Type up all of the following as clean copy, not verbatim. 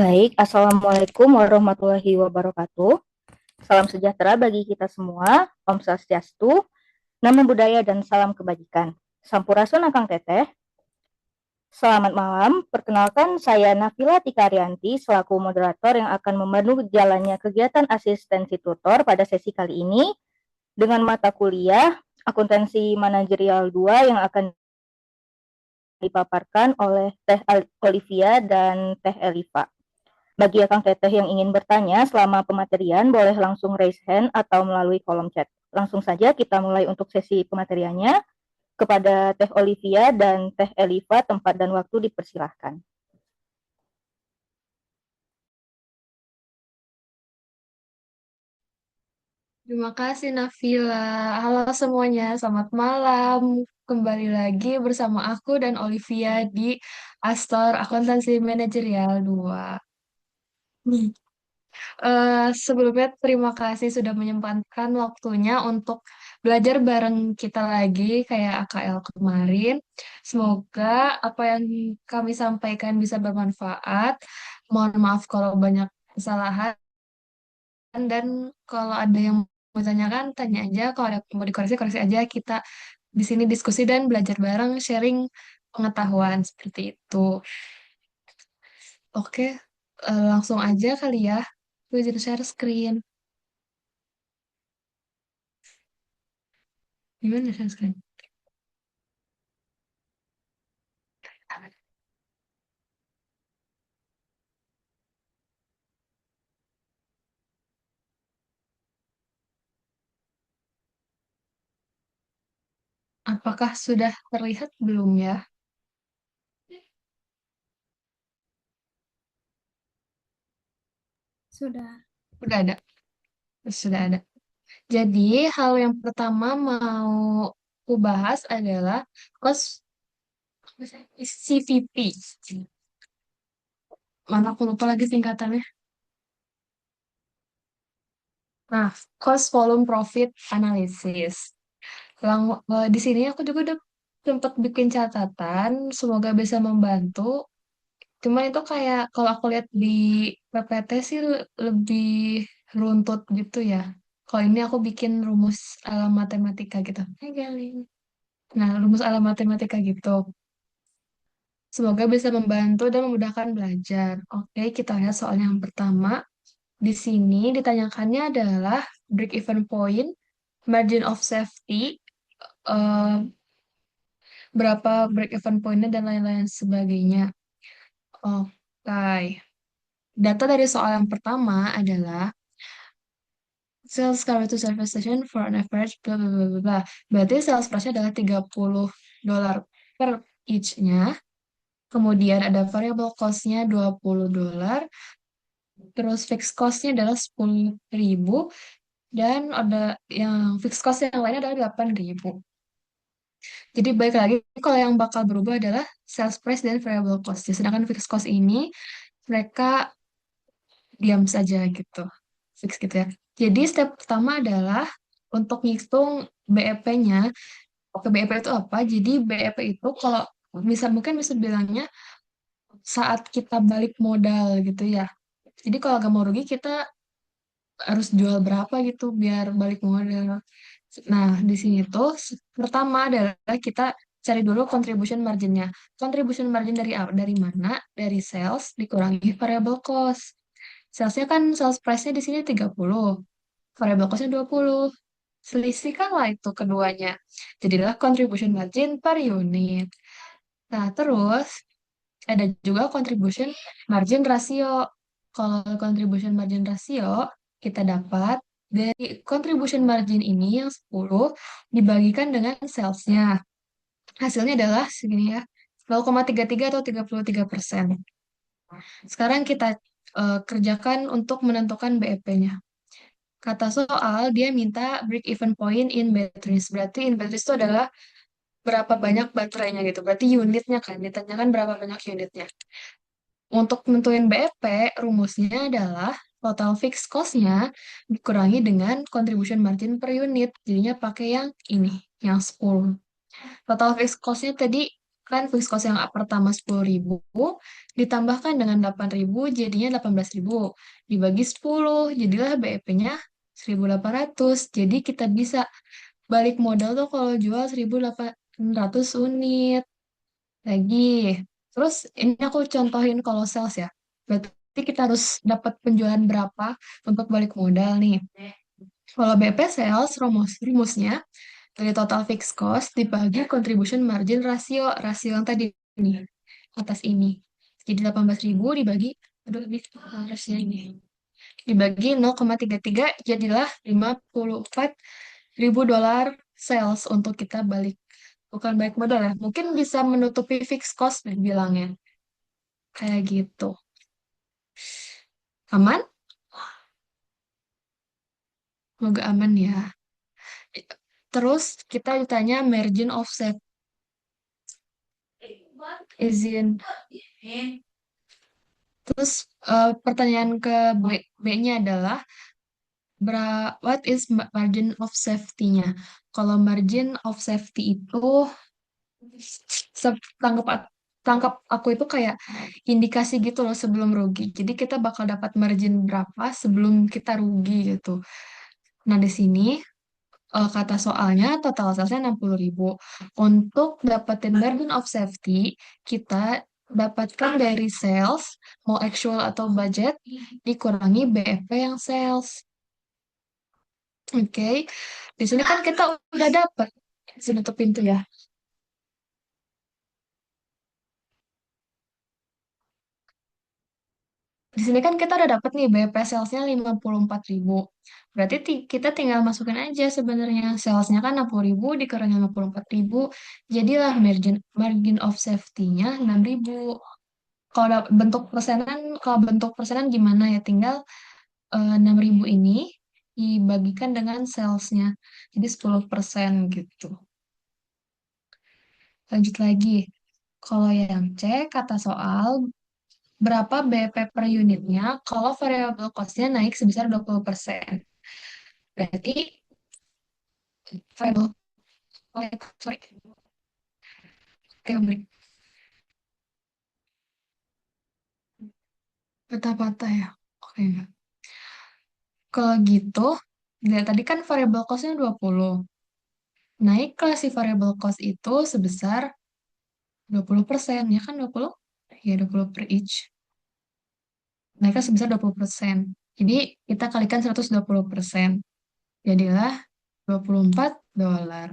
Baik, Assalamualaikum warahmatullahi wabarakatuh. Salam sejahtera bagi kita semua. Om Swastiastu, Namo Buddhaya dan salam kebajikan. Sampurasun Akang Teteh. Selamat malam. Perkenalkan saya Nafila Tikarianti selaku moderator yang akan memandu jalannya kegiatan asistensi tutor pada sesi kali ini dengan mata kuliah Akuntansi Manajerial 2 yang akan dipaparkan oleh Teh Olivia dan Teh Eliva. Bagi Akang Teteh yang ingin bertanya selama pematerian, boleh langsung raise hand atau melalui kolom chat. Langsung saja kita mulai untuk sesi pemateriannya. Kepada Teh Olivia dan Teh Eliva, tempat dan waktu dipersilahkan. Terima kasih Nafila. Halo semuanya, selamat malam. Kembali lagi bersama aku dan Olivia di Astor Akuntansi Manajerial 2. Hmm. Sebelumnya terima kasih sudah menyempatkan waktunya untuk belajar bareng kita lagi kayak AKL kemarin. Semoga apa yang kami sampaikan bisa bermanfaat. Mohon maaf kalau banyak kesalahan. Dan kalau ada yang mau tanyakan, tanya aja. Kalau ada yang mau dikoreksi, koreksi aja. Kita di sini diskusi dan belajar bareng, sharing pengetahuan seperti itu. Oke, langsung aja kali ya. Gue izin share screen. Gimana share screen? Apakah sudah terlihat belum ya? Sudah. Udah ada. Sudah ada. Jadi, hal yang pertama mau aku bahas adalah cost CVP. Mana aku lupa lagi singkatannya. Nah, cost volume profit analysis. Di sini aku juga udah sempat bikin catatan, semoga bisa membantu. Cuman itu kayak kalau aku lihat di PPT sih lebih runtut gitu ya. Kalau ini aku bikin rumus ala matematika gitu. Hai Galin. Nah, rumus ala matematika gitu. Semoga bisa membantu dan memudahkan belajar. Oke, kita lihat soal yang pertama. Di sini ditanyakannya adalah break even point, margin of safety, eh, berapa break even point-nya dan lain-lain sebagainya. Oke. Data dari soal yang pertama adalah sales cover to service station for an average bla bla bla bla, bla. Berarti sales price-nya adalah $30 per each-nya. Kemudian ada variable cost-nya $20. Terus fixed cost-nya adalah 10.000. Dan ada yang fixed cost yang lainnya adalah 8.000. Jadi baik lagi, kalau yang bakal berubah adalah sales price dan variable cost. Sedangkan fixed cost ini mereka diam saja gitu, fix gitu ya. Jadi step pertama adalah untuk ngitung BEP-nya. Oke, BEP itu apa? Jadi BEP itu kalau mungkin bisa bilangnya saat kita balik modal gitu ya. Jadi kalau nggak mau rugi kita harus jual berapa gitu biar balik modal. Nah, di sini tuh pertama adalah kita cari dulu contribution marginnya. Contribution margin dari mana? Dari sales dikurangi variable cost. Salesnya kan sales price-nya di sini 30, variable cost-nya 20. Selisihkanlah itu keduanya. Jadilah contribution margin per unit. Nah, terus ada juga contribution margin ratio. Kalau contribution margin ratio, kita dapat dari contribution margin ini yang 10 dibagikan dengan sales-nya. Hasilnya adalah segini ya, 0,33 atau 33%. Sekarang kita kerjakan untuk menentukan BEP-nya. Kata soal, dia minta break even point in batteries. Berarti in batteries itu adalah berapa banyak baterainya gitu. Berarti unitnya kan, ditanyakan berapa banyak unitnya. Untuk nentuin BEP, rumusnya adalah total fixed cost-nya dikurangi dengan contribution margin per unit. Jadinya pakai yang ini, yang 10. Total fixed cost-nya tadi kan fixed cost yang pertama 10.000 ditambahkan dengan 8.000 jadinya 18.000 dibagi 10 jadilah BEP-nya 1.800. Jadi kita bisa balik modal tuh kalau jual 1.800 unit lagi. Terus ini aku contohin kalau sales ya. Berarti kita harus dapat penjualan berapa untuk balik modal nih. Kalau BP sales, rumusnya dari total fixed cost dibagi contribution margin rasio, rasio yang tadi nih, atas ini. Jadi 18.000 dibagi, aduh, rasio ini. Dibagi 0,33 jadilah 54.000 dolar sales untuk kita balik. Bukan balik modal ya, mungkin bisa menutupi fixed cost bilangnya. Kayak gitu. Aman? Semoga aman ya. Terus kita ditanya margin of safety. Izin. Terus pertanyaan ke B-nya adalah what is margin of safety-nya? Kalau margin of safety itu tangkap tangkap aku itu kayak indikasi gitu loh sebelum rugi. Jadi kita bakal dapat margin berapa sebelum kita rugi gitu. Nah, di sini kata soalnya total salesnya 60.000. Untuk dapetin margin of safety, kita dapatkan dari sales, mau actual atau budget, dikurangi BFP yang sales. Oke, di sini kan kita udah dapat. Sini tutup pintu ya. Di sini kan kita udah dapat nih BP salesnya 54.000. Berarti kita tinggal masukin aja sebenarnya. Salesnya kan 60.000 dikurangi 54.000. Jadilah margin margin of safety-nya 6.000. Kalau bentuk persenan gimana ya? Tinggal 6.000 ini dibagikan dengan salesnya. Jadi 10% gitu. Lanjut lagi. Kalau yang C, kata soal berapa BP per unitnya kalau variable cost-nya naik sebesar 20%. Berarti variable, oh, sorry, oke, break. Patah-patah ya. Oke, enggak. Kalau gitu, dari tadi kan variable cost-nya 20. Naiklah si variable cost itu sebesar 20%. Ya kan 20? Ya 20 per each. Naiknya sebesar 20%. Jadi kita kalikan 120%. Jadilah 24 dolar.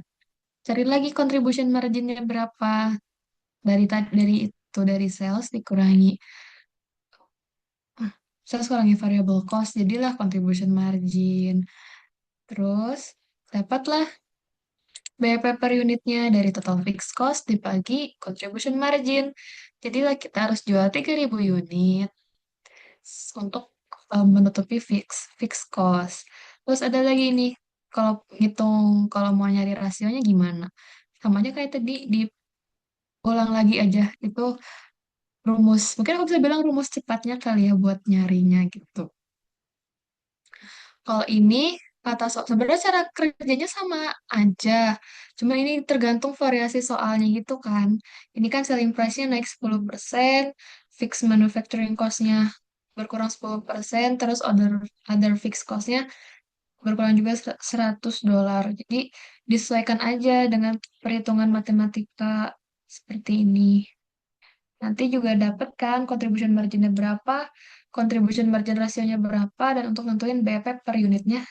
Cari lagi contribution marginnya berapa. Dari itu dari sales dikurangi sales kurangi variable cost jadilah contribution margin. Terus dapatlah BEP per unitnya dari total fixed cost dibagi contribution margin. Jadilah kita harus jual 3.000 unit untuk menutupi fixed cost. Terus ada lagi nih, kalau ngitung, kalau mau nyari rasionya gimana? Sama aja kayak tadi, diulang lagi aja. Itu rumus, mungkin aku bisa bilang rumus cepatnya kali ya buat nyarinya gitu. Kalau ini kata sebenarnya cara kerjanya sama aja. Cuma ini tergantung variasi soalnya gitu kan. Ini kan selling price-nya naik 10%, fixed manufacturing cost-nya berkurang 10%, terus other fixed cost-nya berkurang juga 100 dolar. Jadi disesuaikan aja dengan perhitungan matematika seperti ini. Nanti juga dapat kan contribution marginnya berapa, contribution margin rasionya berapa, dan untuk nentuin BP per unitnya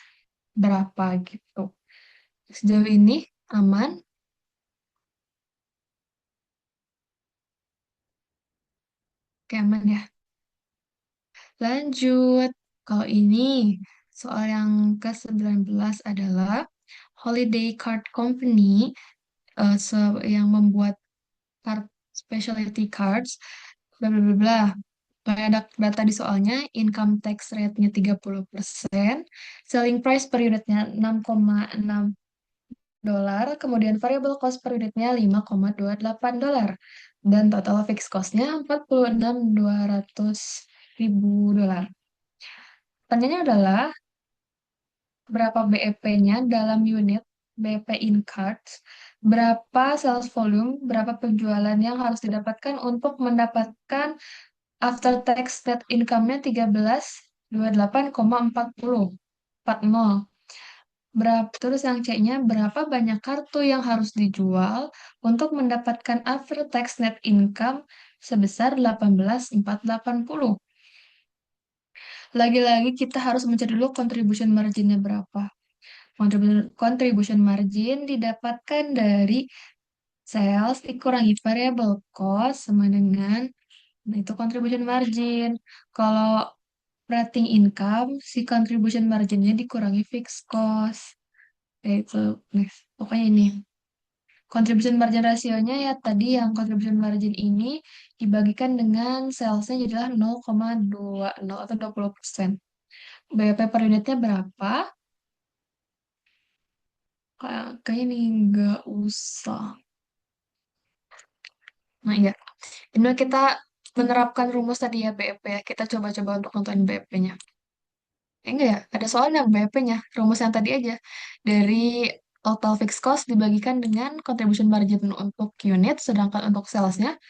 berapa gitu. Sejauh ini aman. Oke, aman ya. Lanjut. Kalau ini soal yang ke-19 adalah Holiday Card Company yang membuat card specialty cards bla bla bla bla. Ada data di soalnya, income tax rate-nya 30%, selling price per unitnya 6,6 dolar, kemudian variable cost per unitnya 5,28 dolar, dan total fixed cost-nya 46.200 ribu dolar. Pertanyaannya adalah, berapa BEP-nya dalam unit BEP in cards berapa sales volume, berapa penjualan yang harus didapatkan untuk mendapatkan after tax net income-nya 1328,40. Berapa, terus yang C-nya berapa banyak kartu yang harus dijual untuk mendapatkan after tax net income sebesar 18.480. Lagi-lagi kita harus mencari dulu contribution margin-nya berapa. Contribution margin didapatkan dari sales dikurangi variable cost sama dengan, nah itu contribution margin. Kalau operating income, si contribution marginnya dikurangi fixed cost. Yaitu, next. Pokoknya ini. Contribution margin rasionya ya tadi yang contribution margin ini dibagikan dengan salesnya jadilah 0,20 atau 20%. BP per unitnya berapa? Kayaknya ini nggak usah. Nah iya, ini kita menerapkan rumus tadi ya BEP ya. Kita coba-coba untuk nonton BEP-nya. Enggak ya, ada soalnya BEP-nya. Rumus yang tadi aja. Dari total fixed cost dibagikan dengan contribution margin untuk unit, sedangkan untuk salesnya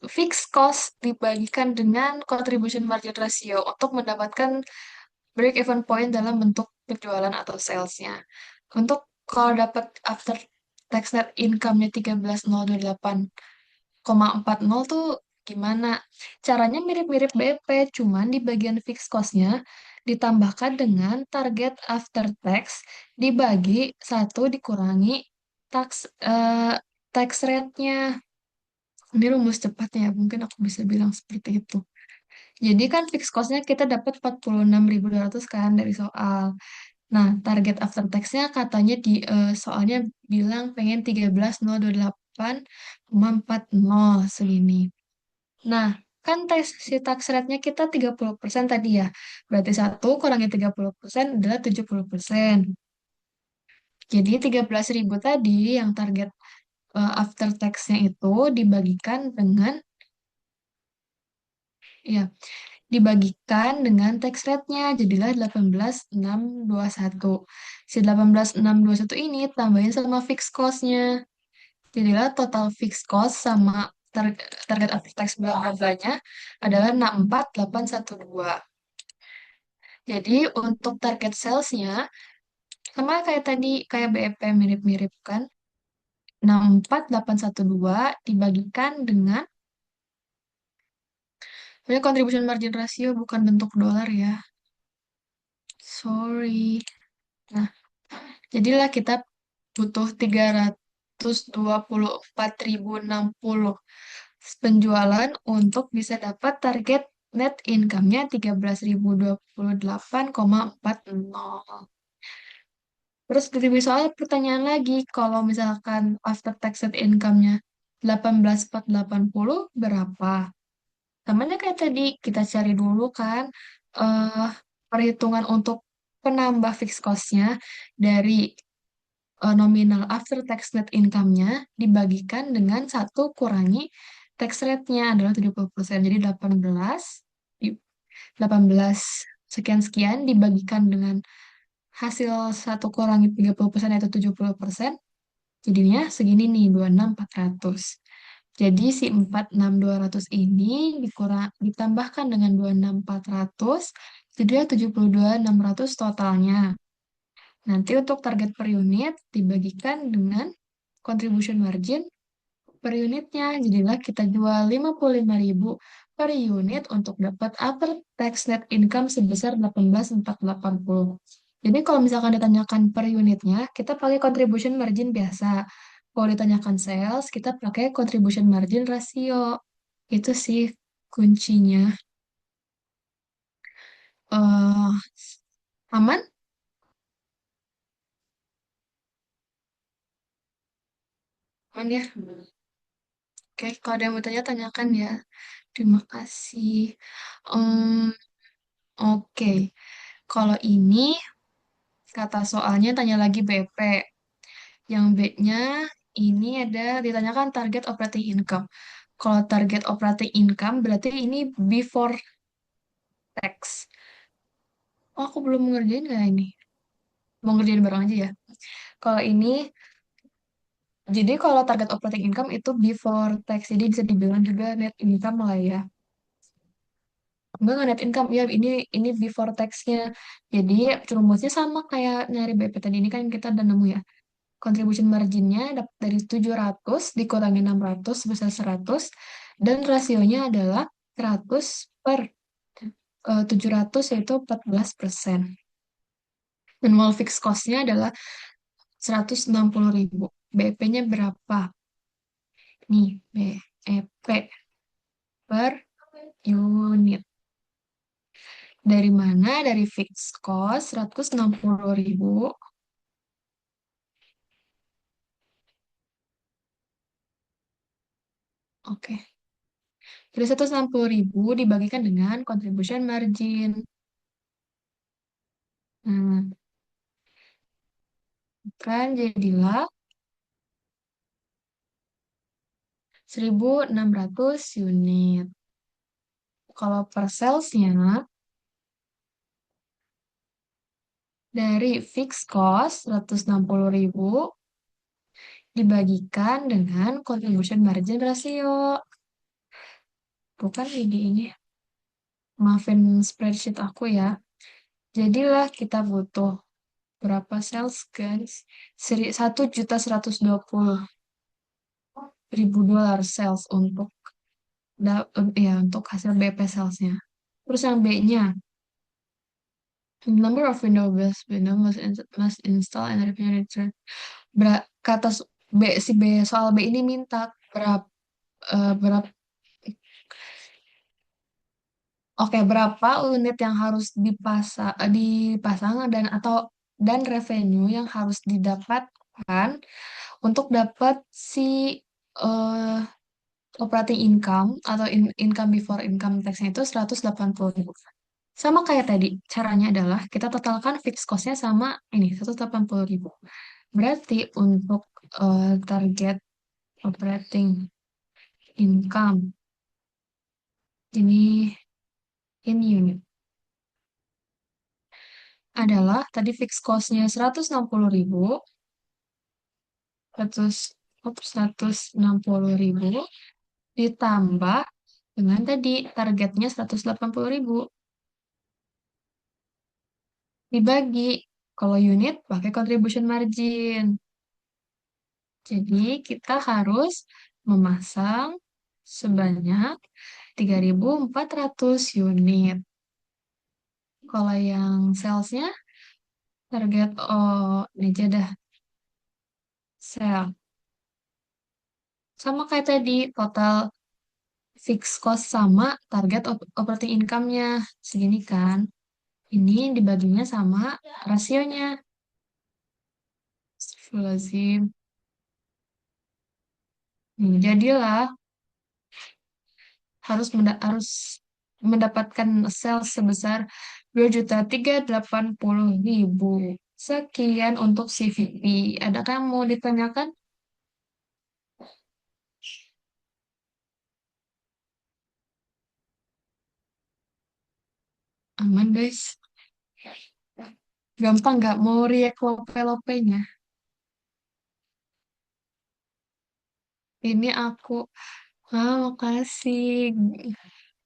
fixed cost dibagikan dengan contribution margin ratio untuk mendapatkan break even point dalam bentuk penjualan atau salesnya. Untuk kalau dapat after tax net income-nya 13.028,40 tuh gimana? Caranya mirip-mirip BP, cuman di bagian fixed cost-nya ditambahkan dengan target after tax dibagi satu dikurangi tax tax rate-nya. Ini rumus cepatnya ya, mungkin aku bisa bilang seperti itu. Jadi kan fixed cost-nya kita dapat 46.200 kan dari soal. Nah, target after tax-nya katanya di soalnya bilang pengen 13.028,40 segini. Nah, kan si tax rate-nya kita 30% tadi ya. Berarti satu kurangi 30% adalah 70%. Jadi 13.000 tadi yang target after tax-nya itu dibagikan dengan ya dibagikan dengan tax rate-nya jadilah 18.621. Si 18.621 ini tambahin sama fixed cost-nya. Jadilah total fixed cost sama target after tax bla-bla-blanya adalah 64.812. Jadi untuk target sales-nya sama kayak tadi, kayak BEP mirip-mirip kan. 64.812 dibagikan dengan, sebenarnya contribution margin ratio bukan bentuk dolar ya. Sorry. Nah, jadilah kita butuh 324.060 penjualan untuk bisa dapat target net income-nya 13.028,40. Terus dari soal pertanyaan lagi, kalau misalkan after tax net income-nya 18.480 berapa? Namanya kayak tadi, kita cari dulu kan eh perhitungan untuk penambah fixed cost-nya dari nominal after tax net income-nya dibagikan dengan satu kurangi tax rate-nya adalah 70%. Jadi 18 sekian-sekian dibagikan dengan hasil satu kurangi 30% yaitu 70%. Jadinya segini nih 26.400. Jadi si 46.200 ini ditambahkan dengan 26.400 jadinya 72.600 totalnya. Nanti untuk target per unit dibagikan dengan contribution margin per unitnya. Jadilah kita jual 55.000 per unit untuk dapat after tax net income sebesar 18.480. Jadi kalau misalkan ditanyakan per unitnya, kita pakai contribution margin biasa. Kalau ditanyakan sales, kita pakai contribution margin rasio. Itu sih kuncinya. eh Aman? Aman ya? Oke, kalau ada yang mau tanya, tanyakan ya. Terima kasih. Em, oke, kalau ini kata soalnya tanya lagi BP. Yang B-nya ini ada ditanyakan target operating income. Kalau target operating income berarti ini before tax. Oh, aku belum ngerjain nggak ini? Mau ngerjain bareng aja ya. Kalau ini Jadi kalau target operating income itu before tax, jadi bisa dibilang juga net income lah ya. Enggak net income, ya ini before tax-nya. Jadi rumusnya sama kayak nyari BP tadi, ini kan kita udah nemu ya. Contribution margin-nya dari 700 dikurangi 600 sebesar 100, dan rasionya adalah 100 per 700, yaitu 14%. Manual fixed cost-nya adalah 160.000. BP-nya berapa? Nih, BEP per unit. Dari mana? Dari fixed cost 160.000. Oke. Jadi 160.000 dibagikan dengan contribution margin. Nah, kan jadilah 1.600 unit. Kalau per salesnya, dari fixed cost 160.000 dibagikan dengan contribution margin ratio. Bukan ini. Maafin spreadsheet aku ya. Jadilah kita butuh berapa sales, guys? 1.120.000 sales untuk ya untuk hasil BP salesnya. Terus yang B-nya, number of Windows window must install and repair return. Kata si B, soal B ini minta berapa, oke, berapa unit yang harus dipasang dan revenue yang harus didapatkan untuk dapat si eh, operating income atau income before income tax-nya itu 180.000. Sama kayak tadi, caranya adalah kita totalkan fixed cost-nya sama ini 180.000. Berarti untuk target operating income ini in unit adalah tadi fixed cost-nya 160.000, 160.000 ditambah dengan tadi targetnya 180.000 dibagi, kalau unit pakai contribution margin. Jadi kita harus memasang sebanyak 3.400 unit. Kalau yang salesnya target, ini aja dah, sale. Sama kayak tadi, total fixed cost sama target operating income-nya. Segini kan. Ini dibaginya sama rasionya. Astagfirullahaladzim. Jadilah harus mendapatkan sales sebesar 2.380.000. Sekian untuk CVP. Adakah yang mau ditanyakan? Aman, guys. Gampang nggak mau react lope-lopenya? Ini aku. Makasih.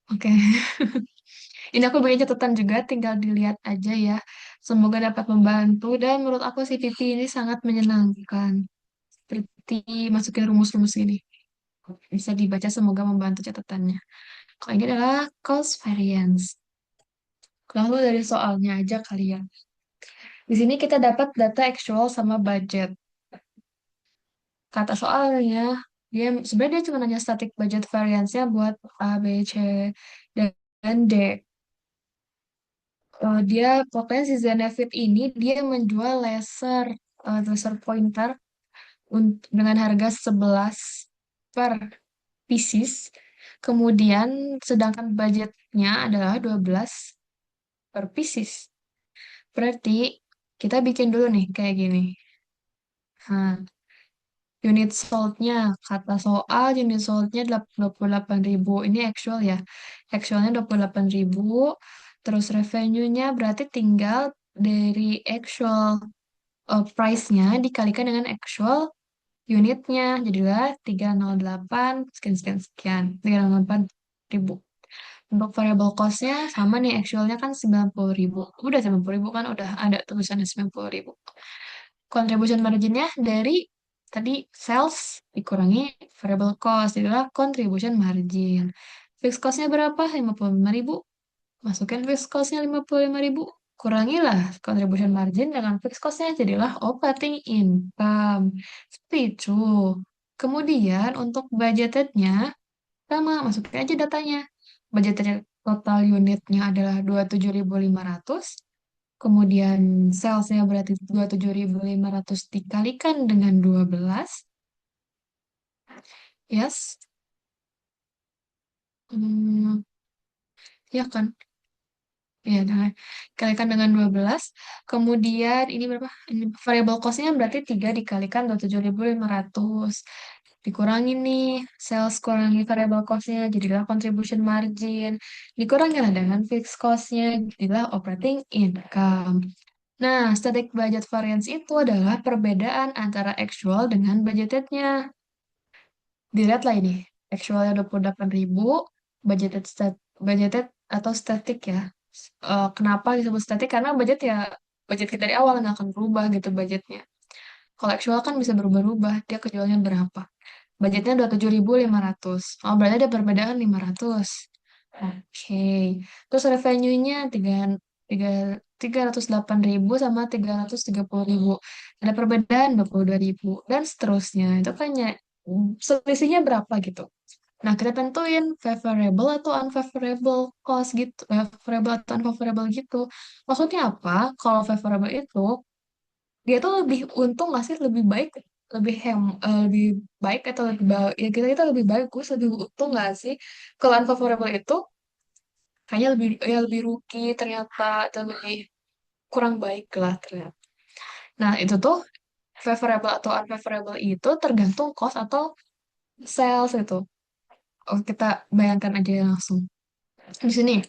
Oke. Ini aku bagi catatan juga, tinggal dilihat aja ya. Semoga dapat membantu. Dan menurut aku CVP ini sangat menyenangkan. Seperti masukin rumus-rumus ini. Bisa dibaca, semoga membantu catatannya. Kalau ini adalah cost variance. Lalu dari soalnya aja kali ya. Di sini kita dapat data actual sama budget. Kata soalnya, dia sebenarnya dia cuma nanya static budget variance-nya buat A, B, C, dan D. Dia pokoknya si Zenefit ini dia menjual laser pointer dengan harga 11 per pieces. Kemudian sedangkan budgetnya adalah 12 per pieces. Berarti kita bikin dulu nih kayak gini. Nah, unit sold-nya, kata soal unit sold-nya 28.000. Ini actual ya. Actualnya 28.000. Terus revenue-nya berarti tinggal dari actual price-nya dikalikan dengan actual unitnya, jadilah 308 sekian sekian sekian, 308 ribu. Untuk variable cost-nya sama nih, actual-nya kan 90.000. Udah 90.000 kan, udah ada tulisannya 90.000. Contribution margin-nya dari tadi sales dikurangi variable cost, jadilah contribution margin. Fixed cost-nya berapa? 55.000. Masukin fixed cost-nya 55.000. Kurangilah contribution margin dengan fixed cost-nya, jadilah operating income. Seperti itu. Kemudian untuk budgeted-nya, sama, masukin aja datanya. Budget total unitnya adalah 27.500. Kemudian salesnya berarti 27.500 dikalikan dengan 12. Yes. Hmm, ya kan? Ya, nah, kalikan dengan 12. Kemudian ini berapa? Ini variable cost-nya berarti 3 dikalikan 27.500. Dikurangi nih, sales kurangi variable cost-nya, jadilah contribution margin. Dikurangi lah dengan fixed cost-nya, jadilah operating income. Nah, static budget variance itu adalah perbedaan antara actual dengan budgeted-nya. Dilihat lah ini, actualnya 28.000, budgeted atau static ya. Kenapa disebut static? Karena budget kita dari awal nggak akan berubah gitu budgetnya. Kalau actual kan bisa berubah-ubah, dia kejualnya berapa. Budgetnya 27.500. Oh, berarti ada perbedaan 500. Oke. Terus revenue-nya 308.000 sama 330.000. Ada perbedaan 22.000 dan seterusnya. Itu kan selisihnya berapa gitu. Nah, kita tentuin favorable atau unfavorable cost gitu, favorable atau unfavorable gitu. Maksudnya apa? Kalau favorable itu dia tuh lebih untung nggak sih, lebih baik, lebih baik atau lebih baik, ya kita lebih bagus, lebih untung nggak sih? Kalau unfavorable itu kayaknya lebih rugi ternyata, atau lebih kurang baik lah ternyata. Nah, itu tuh favorable atau unfavorable itu tergantung cost atau sales itu. Oh, kita bayangkan aja langsung. Di sini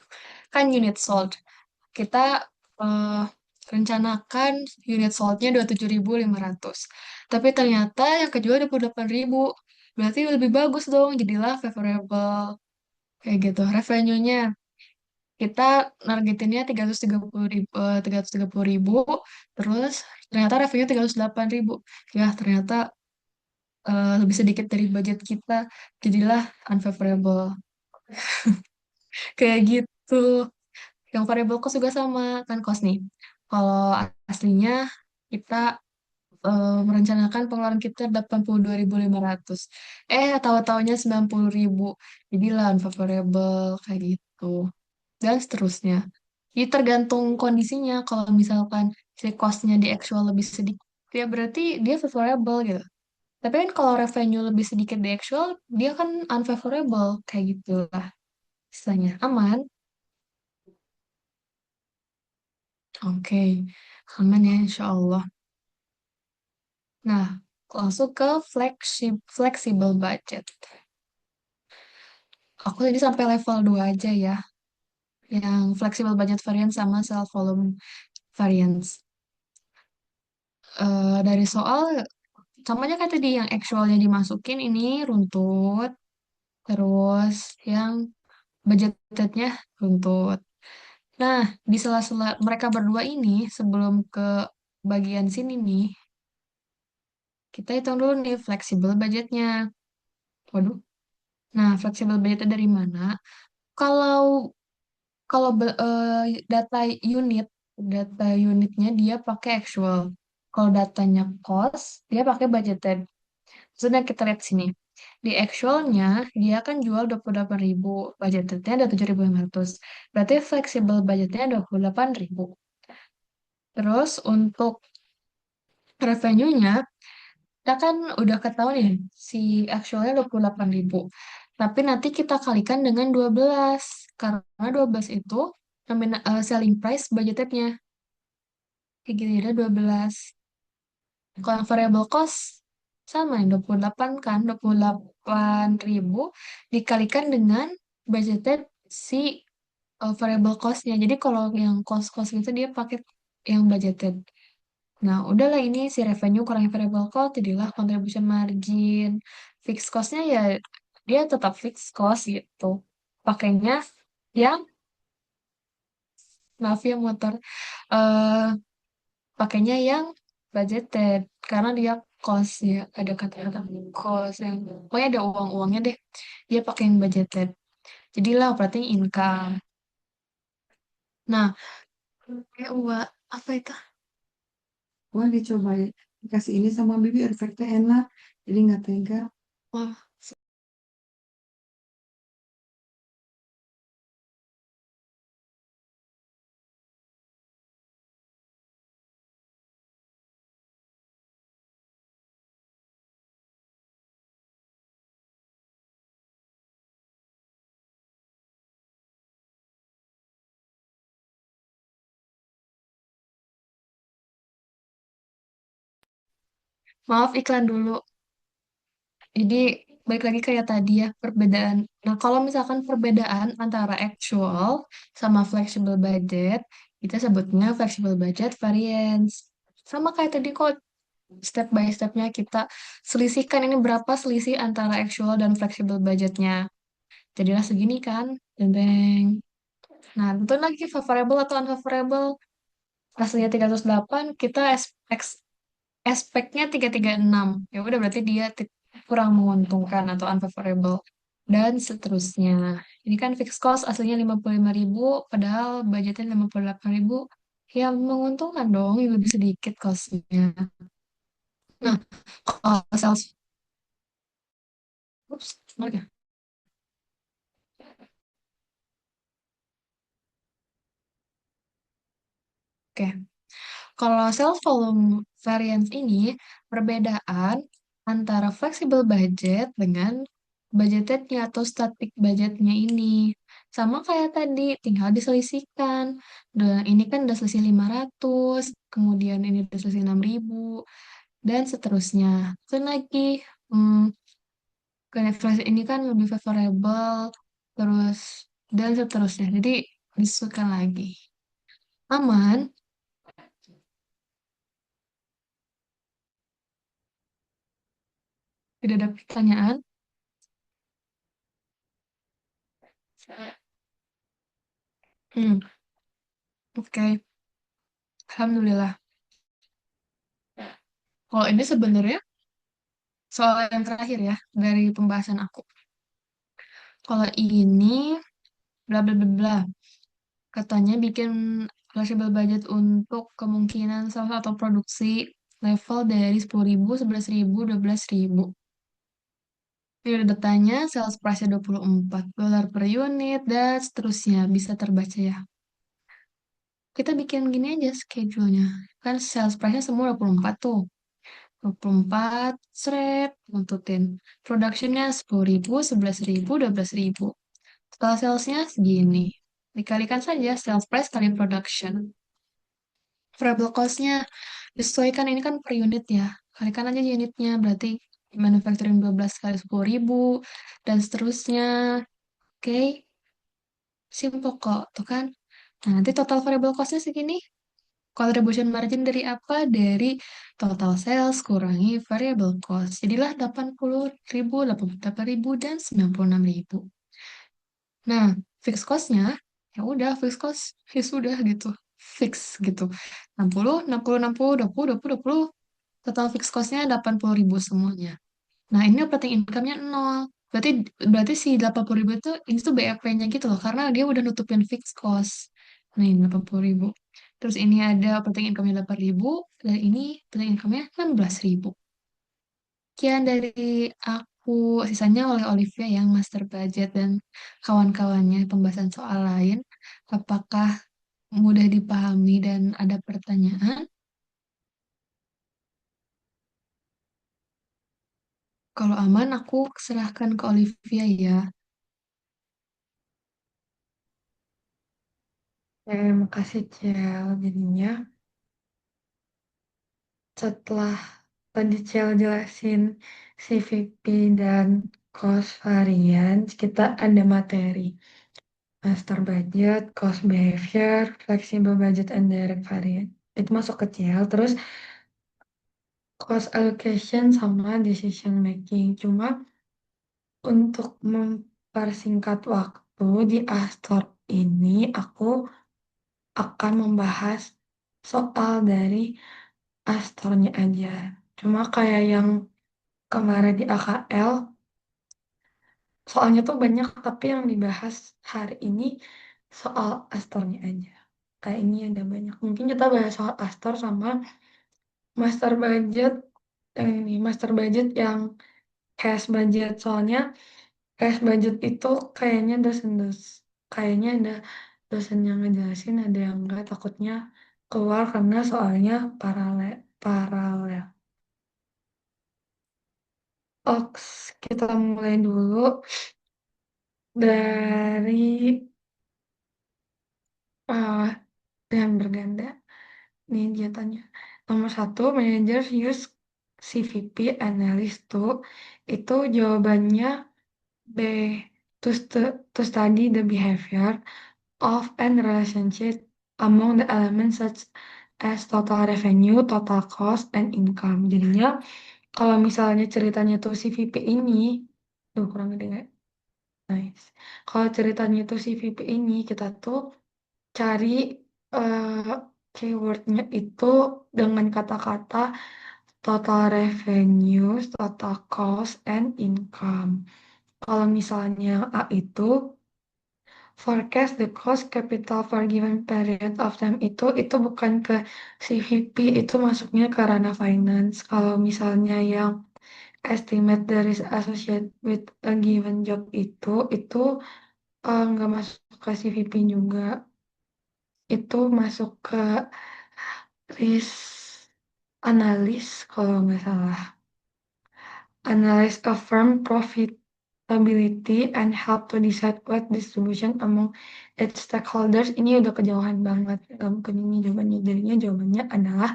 kan unit sold. Kita eh, rencanakan unit sold-nya 27.500. Tapi ternyata yang kejual 28.000. Berarti lebih bagus dong, jadilah favorable. Kayak gitu. Revenue-nya kita nargetinnya 330.000, 330.000, terus ternyata revenue 308.000. Ya, ternyata lebih sedikit dari budget kita, jadilah unfavorable. Kayak gitu. Yang variable cost juga sama, kan cost nih. Kalau aslinya kita merencanakan pengeluaran kita 82.500. Tahu-taunya 90.000. Jadi lah unfavorable kayak gitu. Dan seterusnya. Jadi tergantung kondisinya. Kalau misalkan si cost-nya di actual lebih sedikit, ya berarti dia favorable gitu. Tapi kan kalau revenue lebih sedikit di actual, dia kan unfavorable kayak gitu lah. Istilahnya aman. Oke, aman ya insya Allah. Nah, langsung ke flexible budget. Aku tadi sampai level 2 aja ya, yang flexible budget variance sama self volume variance. Dari soal, samanya kayak tadi yang actualnya dimasukin ini runtut, terus yang budgetednya runtut. Nah, di sela-sela mereka berdua ini, sebelum ke bagian sini nih, kita hitung dulu nih flexible budgetnya. Waduh. Nah, flexible budgetnya dari mana? Kalau kalau data unit, data unitnya dia pakai actual. Kalau datanya cost, dia pakai budgeted. Sudah kita lihat sini. Di actualnya, dia kan jual 28.000, budgetednya ada 7.500. Berarti flexible budgetnya 28.000. Terus untuk revenue-nya, kita kan udah ketahuan nih, si actualnya 28.000. Tapi nanti kita kalikan dengan 12. Karena 12 itu selling price budgetnya. Kayak gini, ada 12. Kalau yang variable cost, sama yang 28 kan, 28.000 dikalikan dengan budgeted si variable cost-nya. Jadi kalau yang cost-cost itu dia pakai yang budgeted. Nah, udahlah ini si revenue kurangi variable cost, jadilah contribution margin. Fixed cost-nya ya dia tetap fixed cost gitu. Pakainya yang, maaf ya motor, eh pakainya yang budgeted. Karena dia cost ya, ada kata-kata cost yang, pokoknya ada uang-uangnya deh. Dia pakai yang budgeted. Jadilah operating income. Nah, kayak apa itu? Wah, dicobain. Dikasih ini sama Bibi, efeknya enak. Jadi nggak tega. Wah, maaf iklan dulu. Jadi balik lagi kayak tadi ya perbedaan. Nah, kalau misalkan perbedaan antara actual sama flexible budget, kita sebutnya flexible budget variance. Sama kayak tadi kok step by stepnya kita selisihkan ini berapa selisih antara actual dan flexible budgetnya. Jadilah segini kan, dan nah tentu lagi favorable atau unfavorable. Hasilnya 308, kita aspeknya 336. Ya udah berarti dia kurang menguntungkan atau unfavorable. Dan seterusnya. Ini kan fixed cost aslinya 55.000, padahal budgetnya 58.000. Ya menguntungkan dong, yang lebih sedikit costnya. Nah, kalau sales, ups, oke. Oke. Kalau sales volume variance ini, perbedaan antara flexible budget dengan budgetednya atau static budgetnya ini. Sama kayak tadi, tinggal diselisihkan. Ini kan udah selisih 500, kemudian ini udah selisih 6.000, dan seterusnya. Dan lagi, hmm, karena ini kan lebih favorable, terus, dan seterusnya. Jadi, disesuaikan lagi. Aman, tidak ada pertanyaan. Hmm, oke. Alhamdulillah. Kalau ini sebenarnya soal yang terakhir ya dari pembahasan aku. Kalau ini bla bla bla bla. Katanya bikin flexible budget untuk kemungkinan sales atau produksi level dari 10.000, 11.000, 12.000. Ini ada datanya, sales price-nya $24 per unit, dan seterusnya. Bisa terbaca ya. Kita bikin gini aja schedule-nya. Kan sales price-nya semua 24 tuh. 24, seret, nuntutin. Production-nya 10.000, 11.000, 12.000. Total sales-nya segini. Dikalikan saja sales price kali production. Variable cost-nya disesuaikan ini kan per unit ya. Kalikan aja unitnya, berarti manufacturing 12 kali 10.000, dan seterusnya. Oke, simple kok, tuh kan. Nah, nanti total variable cost-nya segini. Contribution margin dari apa? Dari total sales kurangi variable cost. Jadilah 80.000, 88.000, dan 96.000. Nah, fixed cost-nya, ya udah fixed cost, ya sudah gitu. Fix gitu. 60, 60, 60, 20, 20, 20. Total fixed cost-nya 80.000 semuanya. Nah, ini operating income-nya 0. Berarti berarti si 80.000 itu, ini tuh BFP-nya gitu loh, karena dia udah nutupin fixed cost. Nah, ini 80.000. Terus ini ada operating income-nya 8.000, dan ini operating income-nya 16.000. Sekian dari aku, sisanya oleh Olivia yang master budget dan kawan-kawannya pembahasan soal lain. Apakah mudah dipahami dan ada pertanyaan? Kalau aman, aku serahkan ke Olivia ya. Makasih Cel. Jadinya setelah tadi Cel jelasin CVP dan cost variance, kita ada materi. Master budget, cost behavior, flexible budget, and direct variance. Itu masuk ke Cel. Terus cost allocation sama decision making. Cuma untuk mempersingkat waktu di Astor ini, aku akan membahas soal dari Astornya aja. Cuma kayak yang kemarin di AKL, soalnya tuh banyak, tapi yang dibahas hari ini soal Astornya aja. Kayak ini ada banyak. Mungkin kita bahas soal Astor sama master budget, yang ini master budget yang cash budget. Soalnya cash budget itu kayaknya kayaknya ada dosen yang ngejelasin, ada yang enggak, takutnya keluar karena soalnya paralel. Paralel. Oks, kita mulai dulu dari uh, yang berganda. Nih dia tanya. Nomor satu, managers use CVP analyst to. Itu jawabannya B. To study the behavior of and relationship among the elements such as total revenue, total cost, and income. Jadinya kalau misalnya ceritanya tuh CVP ini, tuh kurang gede nggak? Nice. Kalau ceritanya tuh CVP ini, kita tuh cari eh, keywordnya itu dengan kata-kata total revenue, total cost, and income. Kalau misalnya A itu forecast the cost capital for given period of time, itu bukan ke CVP, itu masuknya ke ranah finance. Kalau misalnya yang estimate there is associated with a given job, itu nggak masuk ke CVP juga, itu masuk ke risk analis kalau nggak salah. Analyze a firm profitability and help to decide what distribution among its stakeholders. Ini udah kejauhan banget. Gak mungkin ini jawabannya. Jadinya jawabannya adalah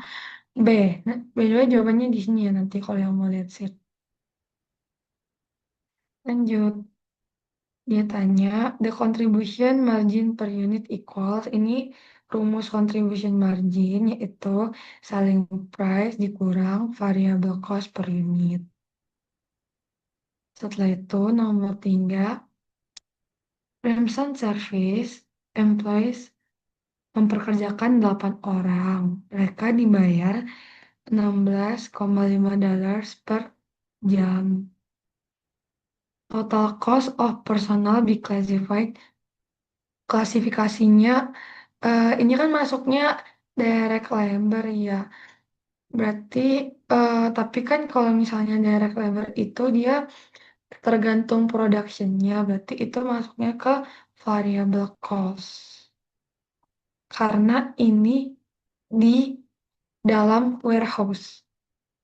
B. Nah, by the way, jawabannya di sini ya nanti kalau yang mau lihat sheet. Lanjut. Dia tanya, the contribution margin per unit equals, ini rumus contribution margin, yaitu selling price dikurang variable cost per unit. Setelah itu, nomor 3, Remson Service employees memperkerjakan 8 orang. Mereka dibayar $16,5 per jam. Total cost of personnel be classified. Klasifikasinya, ini kan masuknya direct labor ya. Berarti, tapi kan kalau misalnya direct labor itu dia tergantung productionnya, berarti itu masuknya ke variable cost. Karena ini di dalam warehouse,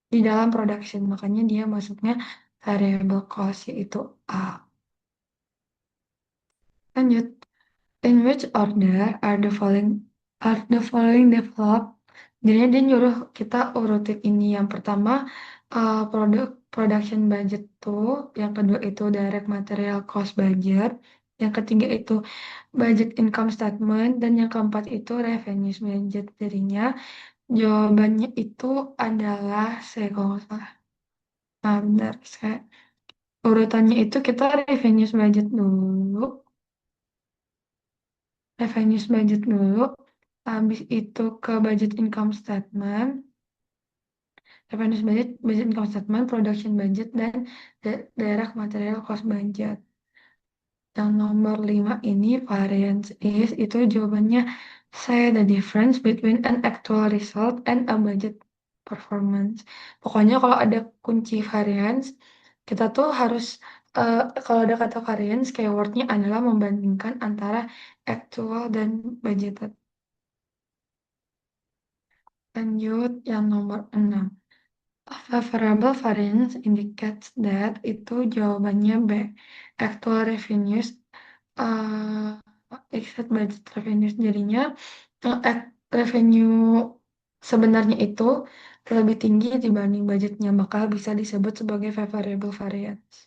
di dalam production, makanya dia masuknya variable cost, yaitu A. Lanjut. In which order are the following developed? Jadi dia nyuruh kita urutin ini. Yang pertama production budget tuh, yang kedua itu direct material cost budget, yang ketiga itu budget income statement, dan yang keempat itu revenues budget. Jadinya jawabannya itu adalah saya kalau nggak salah. Nah, benar. Urutannya itu kita revenues budget dulu. Revenues budget dulu, habis itu ke budget income statement, revenues budget, budget income statement, production budget, dan direct material cost budget. Yang nomor 5 ini variance is, itu jawabannya say the difference between an actual result and a budget performance. Pokoknya kalau ada kunci variance, kita tuh harus, kalau ada kata variance, keywordnya adalah membandingkan antara actual dan budgeted. Lanjut yang nomor 6. A favorable variance indicates that, itu jawabannya B. Actual revenues uh, exceed budget revenues. Jadinya revenue sebenarnya itu lebih tinggi dibanding budgetnya, maka bisa disebut sebagai favorable variance.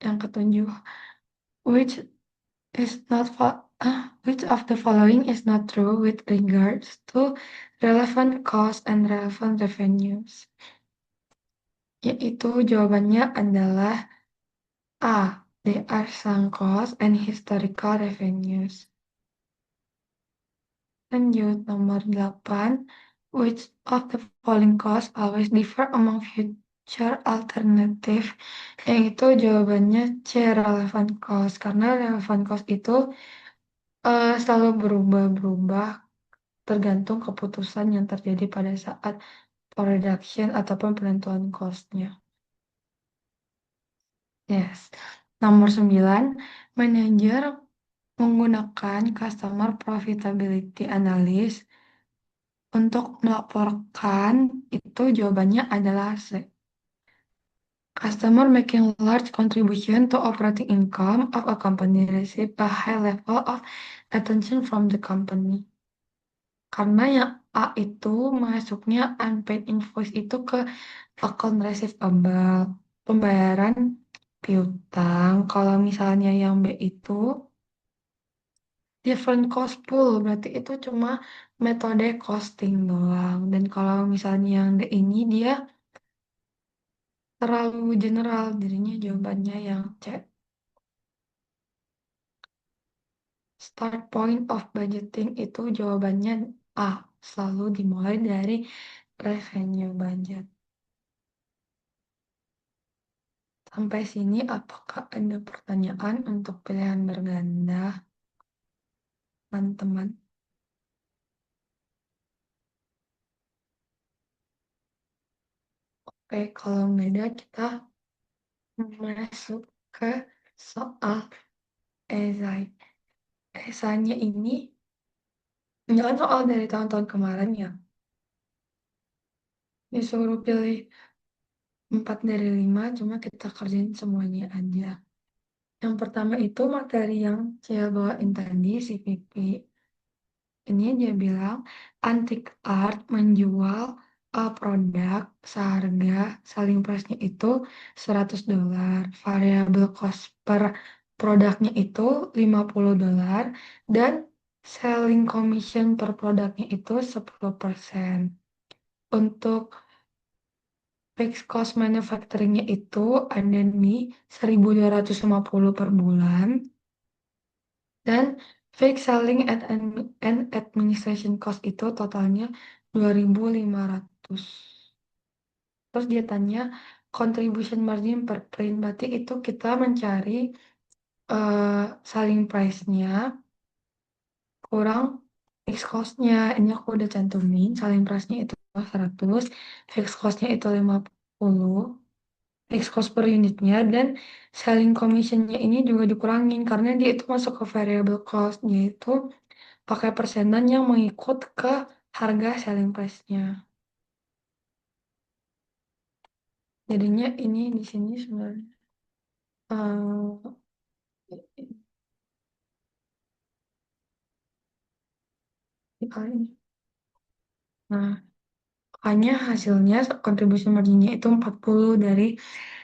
Yang ketujuh, which is not Which of the following is not true with regards to relevant costs and relevant revenues? Yaitu jawabannya adalah A. They are sunk costs and historical revenues. Lanjut, nomor 8. Which of the following costs always differ among future alternative? Yaitu jawabannya C. Relevant cost. Karena relevant cost itu selalu berubah-berubah tergantung keputusan yang terjadi pada saat production ataupun penentuan cost-nya. Yes. Nomor 9. Manajer menggunakan customer profitability analysis untuk melaporkan, itu jawabannya adalah C. Customer making large contribution to operating income of a company receive a high level of attention from the company. Karena yang A itu masuknya unpaid invoice itu ke account receivable, pembayaran piutang. Kalau misalnya yang B itu different cost pool, berarti itu cuma metode costing doang. Dan kalau misalnya yang D ini dia terlalu general, jadinya jawabannya yang C. Start point of budgeting itu jawabannya A, selalu dimulai dari revenue budget. Sampai sini apakah ada pertanyaan untuk pilihan berganda, teman-teman? Oke, kalau nggak ada kita masuk ke soal esai. Esainya ini jangan soal dari tahun-tahun kemarin ya. Disuruh pilih 4 dari 5, cuma kita kerjain semuanya aja. Yang pertama itu materi yang saya bawain tadi, CPP. Ini dia bilang, antique art menjual produk seharga selling price-nya itu $100. Variable cost per produknya itu $50. Dan selling commission per produknya itu 10%. Untuk fixed cost manufacturing-nya itu ada di 1.250 per bulan. Dan fixed selling and administration cost itu totalnya 2.500. Terus dia tanya contribution margin per print. Berarti itu kita mencari selling price-nya kurang fixed cost-nya. Ini aku udah cantumin. Selling price-nya itu 100, fixed cost-nya itu 50. Fixed cost per unitnya, dan selling commission-nya ini juga dikurangin karena dia itu masuk ke variable cost, yaitu pakai persenan yang mengikut ke harga selling price-nya. Jadinya ini di sini sebenarnya dikali. Nah, makanya hasilnya contribution margin-nya itu 40 dari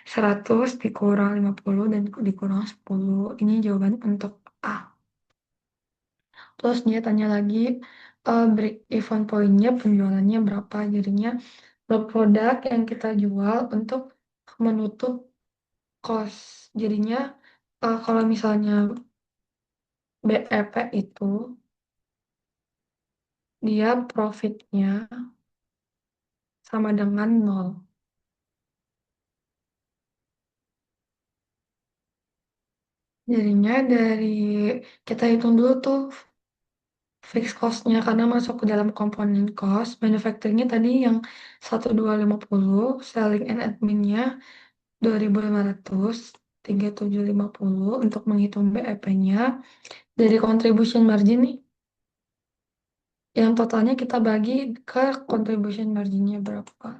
100 dikurang 50 dan dikurang 10. Ini jawaban untuk A. Terus dia tanya lagi break even point-nya penjualannya berapa. Jadinya produk yang kita jual untuk menutup cost. Jadinya kalau misalnya BEP itu dia profitnya sama dengan 0. Jadinya dari kita hitung dulu tuh fixed cost-nya karena masuk ke dalam komponen cost. Manufacturing-nya tadi yang 1.250, selling and admin-nya 2.500, 3.750 untuk menghitung BEP-nya. Dari contribution margin nih, yang totalnya kita bagi ke contribution margin-nya berapa.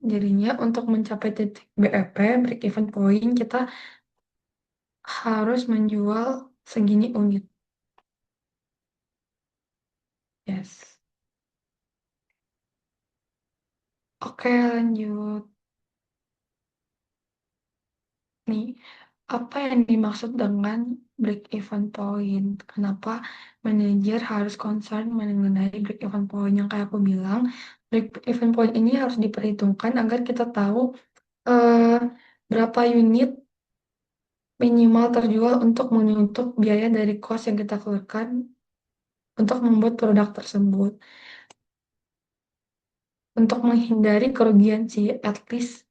Jadinya untuk mencapai titik BEP, break even point, kita harus menjual segini unit. Yes. Oke, lanjut. Nih, apa yang dimaksud dengan break even point? Kenapa manajer harus concern mengenai break even point? Yang kayak aku bilang, break even point ini harus diperhitungkan agar kita tahu eh, berapa unit minimal terjual untuk menutup biaya dari cost yang kita keluarkan untuk membuat produk tersebut. Untuk menghindari kerugian sih, at least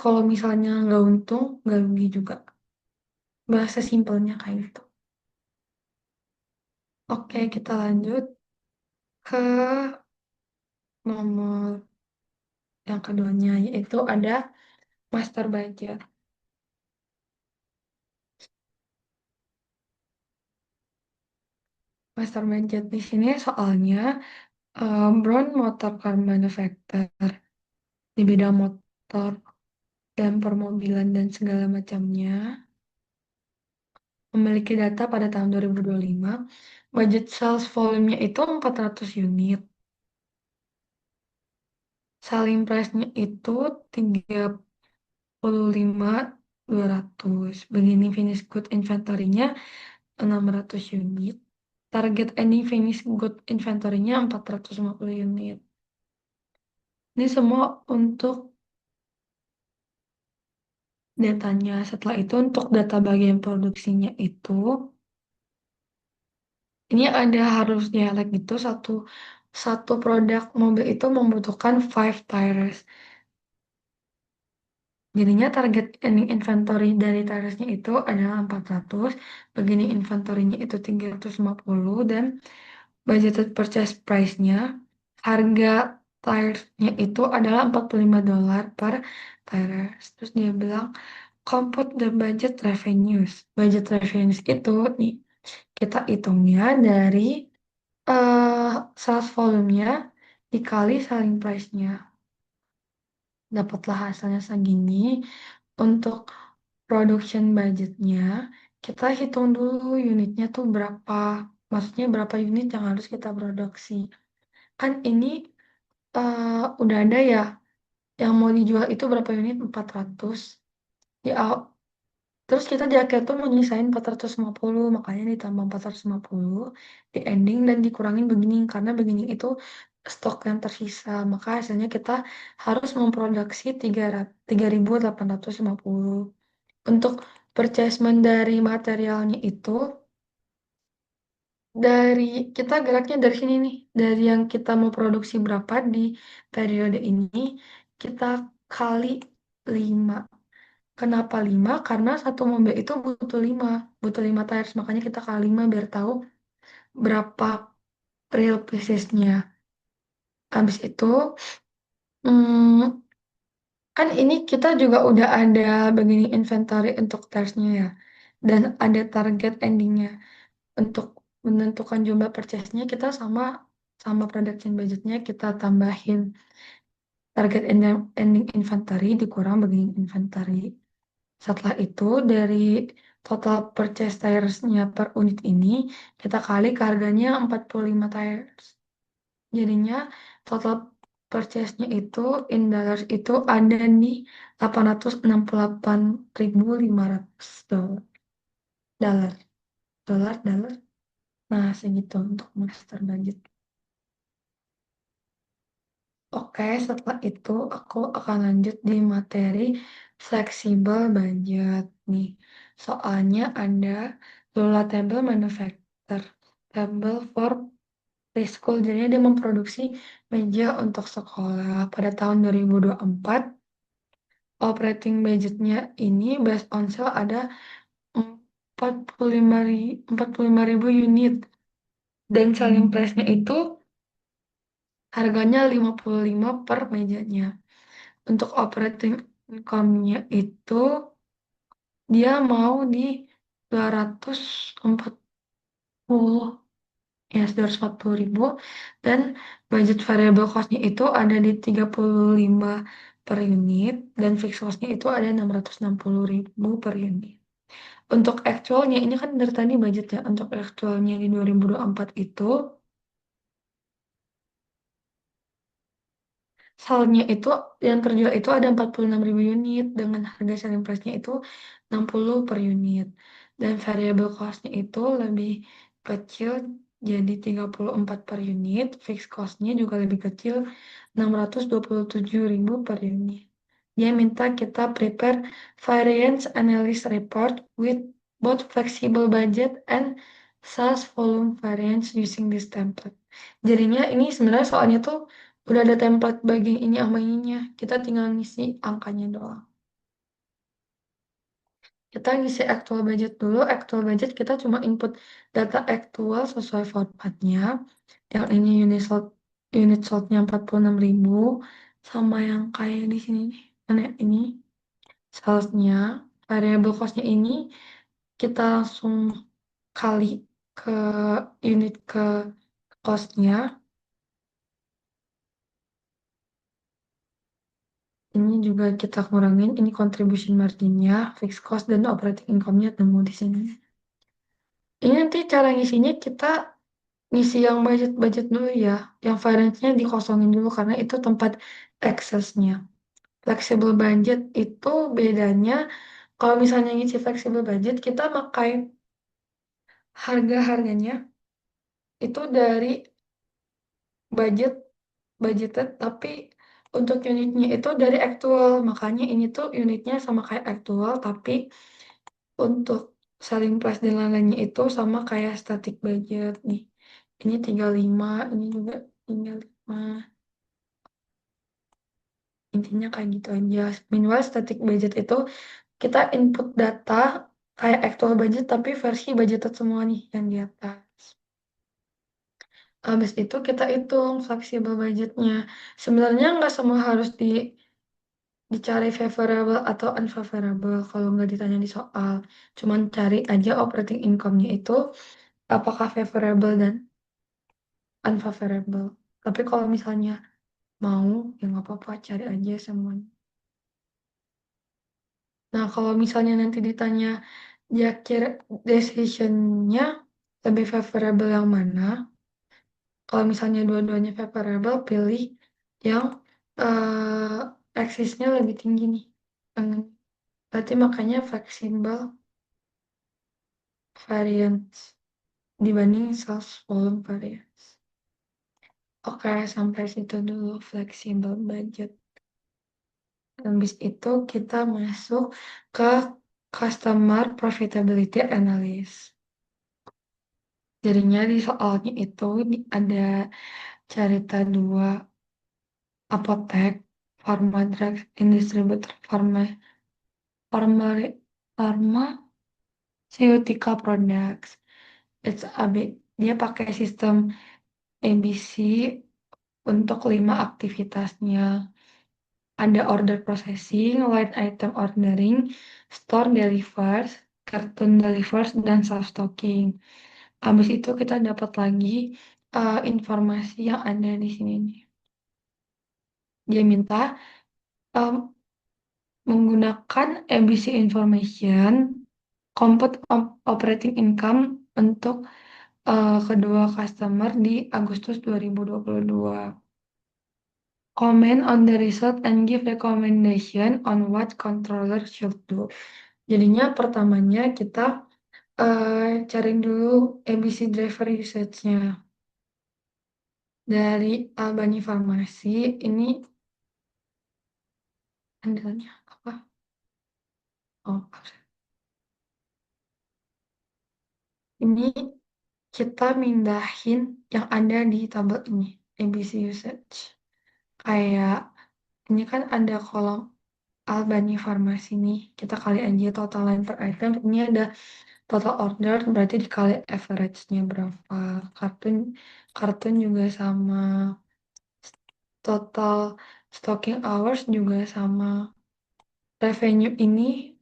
kalau misalnya nggak untung, nggak rugi juga. Bahasa simpelnya kayak gitu. Oke, kita lanjut ke nomor yang keduanya, yaitu ada master budget. Master budget di sini soalnya Brown Motor Car Manufacturer di bidang motor dan permobilan dan segala macamnya memiliki data pada tahun 2025, budget sales volume-nya itu 400 unit. Selling price-nya itu 35.200. Beginning finished good inventory-nya 600 unit. Target ending finished good inventory-nya 450 unit. Ini semua untuk datanya. Setelah itu untuk data bagian produksinya itu, ini ada harus di highlight gitu, satu produk mobil itu membutuhkan 5 tires. Jadinya target ending inventory dari tires-nya itu adalah 400, beginning inventory-nya itu 350, dan budgeted purchase price-nya, harga tires-nya itu adalah $45 per tires. Terus dia bilang, compute the budget revenues. Budget revenues itu nih, kita hitungnya dari eh sales volume-nya dikali selling price-nya. Dapatlah hasilnya segini. Untuk production budgetnya, kita hitung dulu unitnya tuh berapa. Maksudnya berapa unit yang harus kita produksi. Kan ini udah ada ya, yang mau dijual itu berapa unit? 400. Di Terus kita di akhir tuh mau nyisain 450, makanya ditambah 450 di ending dan dikurangin beginning, karena beginning itu stok yang tersisa. Maka hasilnya kita harus memproduksi 3.850. Untuk purchasement dari materialnya itu, dari kita geraknya dari sini nih, dari yang kita mau produksi berapa di periode ini, kita kali 5. Kenapa 5? Karena satu mobil itu butuh 5 tires. Makanya kita kali 5 biar tahu berapa real piecesnya. Habis itu, hmm, kan ini kita juga udah ada begini inventory untuk tiresnya ya. Dan ada target endingnya. Untuk menentukan jumlah purchase-nya, kita sama sama production budgetnya kita tambahin target ending inventory dikurang beginning inventory. Setelah itu dari total purchase tires-nya per unit ini kita kali ke harganya 45 tires. Jadinya total purchase-nya itu in dollars itu ada di 868.500 dolar. Dolar, dolar. Nah, segitu untuk master budget. Oke, setelah itu aku akan lanjut di materi fleksibel budget nih. Soalnya ada Lula Table Manufacturer, Table for Preschool. Jadi dia memproduksi meja untuk sekolah. Pada tahun 2024, operating budgetnya ini based on sale ada 45.000 unit. Dan selling price-nya itu harganya 55 per mejanya. Untuk operating income-nya itu dia mau di 240, ya 240.000, dan budget variable cost-nya itu ada di 35 per unit, dan fixed cost-nya itu ada 660.000 per unit. Untuk actualnya, ini kan dari tadi budgetnya, untuk actualnya di 2024 itu salesnya itu yang terjual itu ada 46.000 unit dengan harga selling price-nya itu 60 per unit. Dan variable cost-nya itu lebih kecil jadi 34 per unit, fixed cost-nya juga lebih kecil 627.000 per unit. Dia minta kita prepare variance analysis report with both flexible budget and sales volume variance using this template. Jadinya ini sebenarnya soalnya tuh udah ada template bagian ini sama ininya. Kita tinggal ngisi angkanya doang. Kita ngisi actual budget dulu. Actual budget kita cuma input data actual sesuai formatnya. Yang ini unit sold-nya 46.000 sama yang kayak di sini nih. Mana ya? Ini salesnya, variable cost-nya ini kita langsung kali ke unit ke cost-nya. Ini juga kita kurangin, ini contribution margin-nya, fixed cost, dan operating income-nya temu di sini. Ini nanti cara ngisinya kita ngisi yang budget-budget dulu ya. Yang variance-nya dikosongin dulu karena itu tempat access-nya. Flexible budget itu bedanya, kalau misalnya ngisi flexible budget, kita pakai harga-harganya itu dari budget budgeted, tapi untuk unitnya itu dari actual. Makanya ini tuh unitnya sama kayak actual, tapi untuk selling price dan lain-lainnya itu sama kayak static budget nih. Ini 35, ini juga 35. Intinya kayak gitu aja. Meanwhile, static budget itu kita input data kayak actual budget tapi versi budgeted semua nih yang di atas. Habis itu kita hitung flexible budgetnya. Sebenarnya nggak semua harus dicari favorable atau unfavorable kalau nggak ditanya di soal. Cuman cari aja operating income-nya itu apakah favorable dan unfavorable. Tapi kalau misalnya mau, ya nggak apa-apa, cari aja semuanya. Nah, kalau misalnya nanti ditanya, ya kira decision-nya lebih favorable yang mana? Kalau misalnya dua-duanya favorable, pilih yang axis-nya lebih tinggi nih. Berarti makanya flexible variance dibanding sales volume variance. Oke, sampai situ dulu flexible budget. Habis itu kita masuk ke customer profitability analysis. Jadinya di soalnya itu ada cerita dua apotek, pharma drugs, and distributor pharma, pharmaceutical products. It's a bit, dia pakai sistem ABC untuk 5 aktivitasnya. Ada order processing, line item ordering, store delivers, carton delivers, dan self stocking. Habis itu kita dapat lagi informasi yang ada di sini nih. Dia minta um, menggunakan ABC information, compute operating income untuk kedua customer di Agustus 2022. Comment on the result and give recommendation on what controller should do. Jadinya pertamanya kita cari dulu ABC driver usage-nya. Dari Albany Pharmacy, ini handle-nya apa? Oh, ini kita mindahin yang ada di tabel ini, ABC usage. Kayak ini kan ada kolom Albany Pharmacy nih, kita kali aja total line per item. Ini ada total order, berarti dikali average-nya berapa. Kartun juga sama. Total stocking hours juga sama. Revenue ini,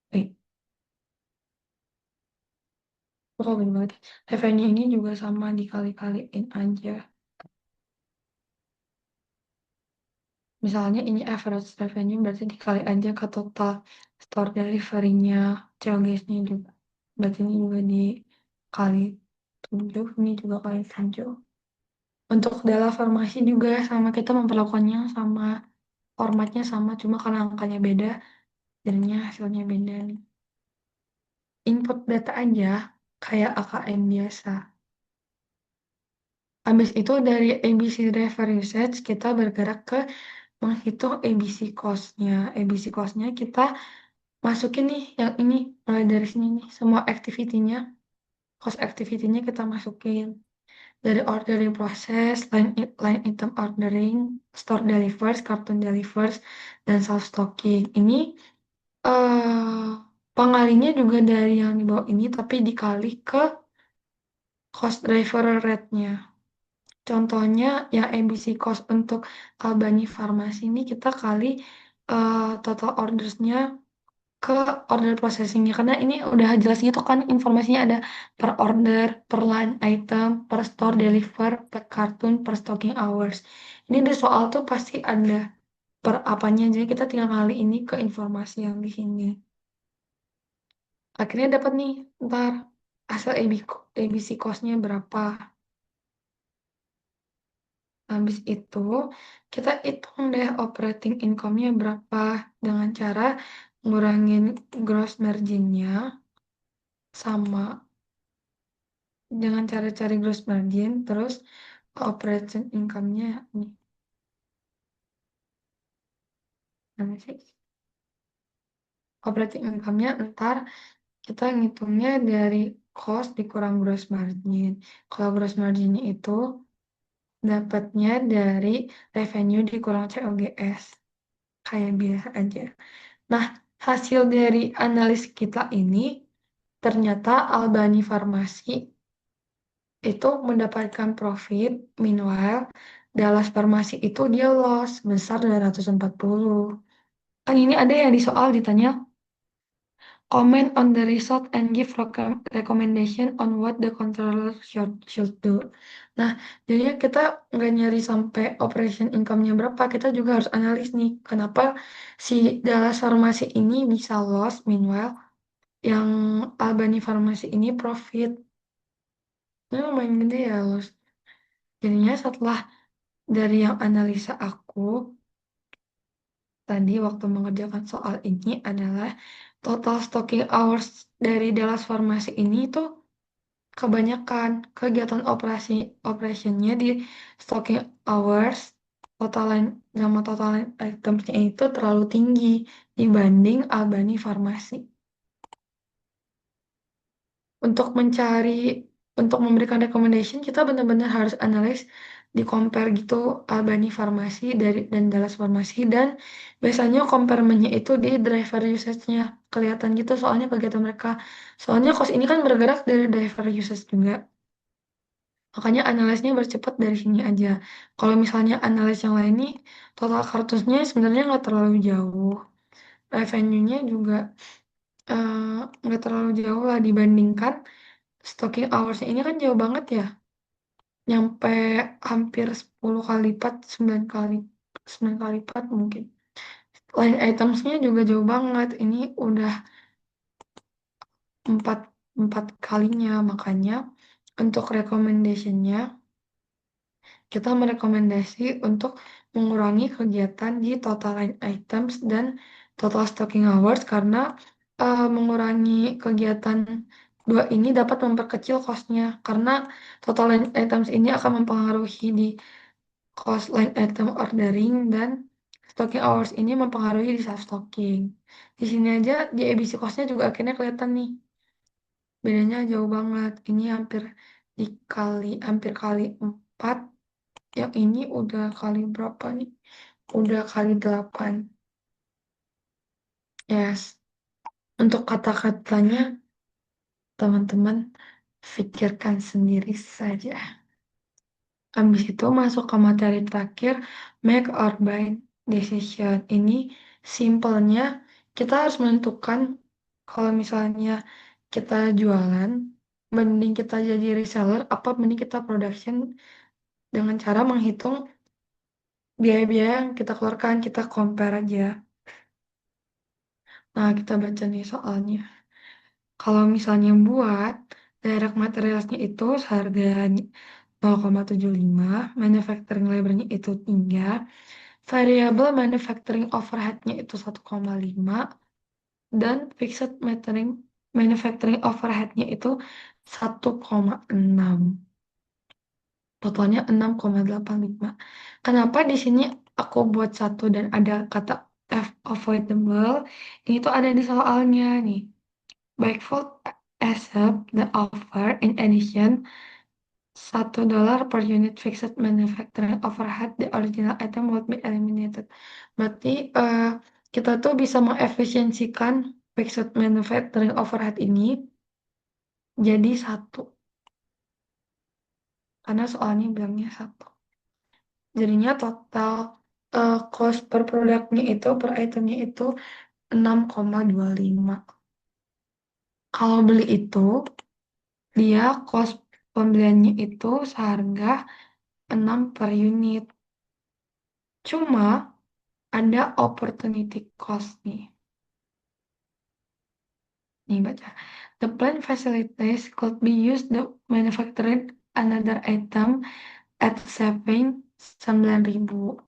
wait, kok bingung banget. Revenue ini juga sama dikali-kaliin aja. Misalnya ini average revenue berarti dikali aja ke total store delivery-nya, COGS-nya juga. Berarti ini juga dikali 7, ini juga kali 7. Untuk dalam farmasi juga sama, kita memperlakukannya sama, formatnya sama, cuma karena angkanya beda, jadinya hasilnya beda nih. Input data aja kayak AKM biasa. Habis itu dari ABC driver usage kita bergerak ke menghitung ABC cost-nya. ABC cost-nya kita masukin nih yang ini, mulai dari sini nih, semua activity-nya, cost activity-nya kita masukin. Dari ordering proses, line item ordering, store delivers, carton delivers, dan self stocking. Ini eh pengalinya juga dari yang di bawah ini, tapi dikali ke cost driver rate-nya. Contohnya yang ABC cost untuk Albany Pharmacy ini kita kali total orders-nya ke order processing-nya, karena ini udah jelas gitu kan informasinya, ada per order, per line item, per store deliver, per kartun, per stocking hours. Ini di soal tuh pasti ada per apanya, jadi kita tinggal kali ini ke informasi yang di sini. Akhirnya dapat nih ntar hasil ABC cost-nya berapa. Habis itu kita hitung deh operating income-nya berapa dengan cara ngurangin gross margin-nya sama, dengan cara cari gross margin, terus operating income-nya nih. Mana sih? Operating income-nya ntar kita ngitungnya dari cost dikurang gross margin. Kalau gross margin-nya itu dapatnya dari revenue dikurang COGS. Kayak biasa aja. Nah, hasil dari analis kita ini ternyata Albany Farmasi itu mendapatkan profit, meanwhile Dallas Farmasi itu dia loss besar 240. Kan ini ada yang di soal ditanya comment on the result and give recommendation on what the controller should do. Nah, jadinya kita nggak nyari sampai operation income-nya berapa, kita juga harus analis nih, kenapa si Dallas Farmasi ini bisa loss, meanwhile yang Albany Farmasi ini profit. Ini lumayan gede ya loss. Jadinya setelah dari yang analisa aku tadi waktu mengerjakan soal ini adalah total stocking hours dari Dallas Farmasi ini tuh kebanyakan kegiatan operationnya di stocking hours total itemsnya itu terlalu tinggi dibanding Albany Farmasi. Untuk untuk memberikan recommendation, kita benar-benar harus analis, di compare gitu Albany Farmasi dan Dallas Farmasi, dan biasanya comparement-nya itu di driver usage-nya kelihatan gitu soalnya kegiatan mereka. Soalnya cost ini kan bergerak dari driver usage juga. Makanya analisnya bercepat dari sini aja. Kalau misalnya analis yang lain nih, total kartusnya sebenarnya nggak terlalu jauh. Revenue-nya juga nggak terlalu jauh lah dibandingkan stocking hours ini kan jauh banget ya. Nyampe hampir 10 kali lipat, 9 kali lipat mungkin. Line itemsnya juga jauh banget. Ini udah empat, empat kalinya. Makanya untuk recommendationnya kita merekomendasi untuk mengurangi kegiatan di total line items dan total stocking hours, karena mengurangi kegiatan dua ini dapat memperkecil cost-nya, karena total line items ini akan mempengaruhi di cost line item ordering, dan stocking hours ini mempengaruhi di self stocking. Di sini aja di ABC cost-nya juga akhirnya kelihatan nih. Bedanya jauh banget. Ini hampir kali 4. Yang ini udah kali berapa nih? Udah kali 8. Yes. Untuk kata-katanya, teman-teman pikirkan sendiri saja. Habis itu masuk ke materi terakhir, make or buy decision. Ini simpelnya kita harus menentukan kalau misalnya kita jualan, mending kita jadi reseller, apa mending kita production, dengan cara menghitung biaya-biaya yang kita keluarkan, kita compare aja. Nah, kita baca nih soalnya. Kalau misalnya buat direct materialsnya itu seharga 0,75, manufacturing labor-nya itu 3, variable manufacturing overhead-nya itu 1,5, dan fixed manufacturing overhead-nya itu 1,6. Totalnya 6,85. Kenapa di sini aku buat satu dan ada kata F avoidable? Ini tuh ada di soalnya nih. By default accept the offer in addition $1 per unit fixed manufacturing overhead, the original item would be eliminated. Berarti kita tuh bisa mengefisiensikan fixed manufacturing overhead ini jadi satu. Karena soalnya bilangnya satu. Jadinya total cost per produknya itu, per itemnya itu 6,25. Kalau beli itu, dia cost pembeliannya itu seharga 6 per unit. Cuma ada opportunity cost nih. Nih baca. The plant facilities could be used to manufacture another item at saving 9.000.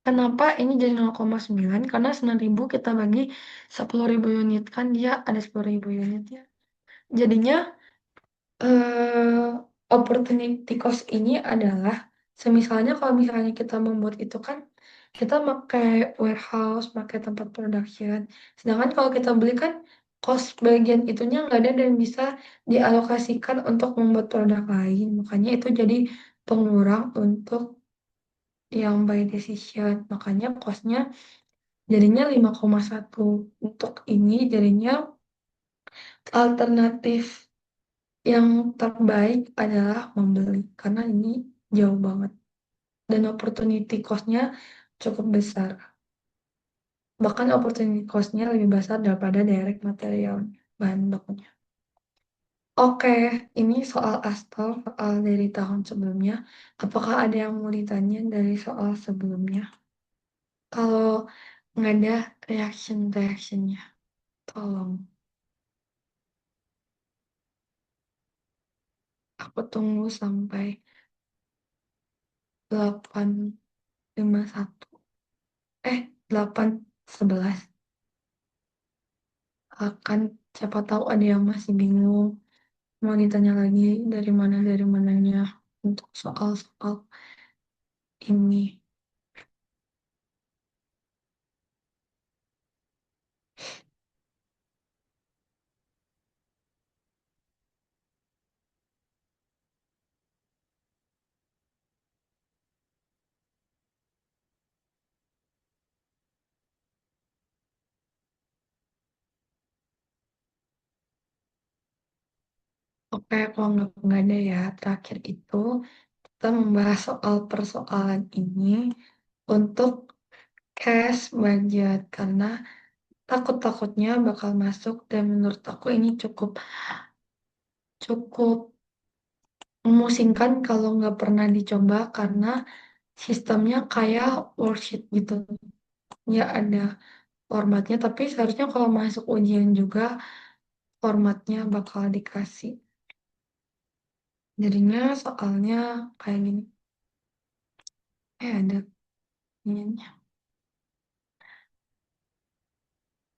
Kenapa ini jadi 0,9? Karena 9.000 kita bagi 10.000 unit, kan dia ada 10.000 unit ya. Jadinya eh, opportunity cost ini adalah semisalnya kalau misalnya kita membuat itu kan kita pakai warehouse, pakai tempat production. Sedangkan kalau kita beli kan cost bagian itunya nggak ada dan bisa dialokasikan untuk membuat produk lain. Makanya itu jadi pengurang untuk yang by decision. Makanya costnya jadinya 5,1. Untuk ini jadinya alternatif yang terbaik adalah membeli karena ini jauh banget dan opportunity cost-nya cukup besar. Bahkan opportunity cost-nya lebih besar daripada direct material bahan bakunya. Oke, ini soal aspal, soal dari tahun sebelumnya. Apakah ada yang mau ditanya dari soal sebelumnya? Kalau nggak ada reaction-reactionnya, tolong. Aku tunggu sampai 8:51. 8:11. Akan siapa tahu ada yang masih bingung. Mau ditanya lagi dari mananya untuk soal-soal ini. Oke, kalau nggak ada ya, terakhir itu kita membahas soal persoalan ini untuk cash budget karena takut-takutnya bakal masuk dan menurut aku ini cukup cukup memusingkan kalau nggak pernah dicoba karena sistemnya kayak worksheet gitu. Ya ada formatnya, tapi seharusnya kalau masuk ujian juga formatnya bakal dikasih. Jadinya soalnya kayak gini. Ada ininya.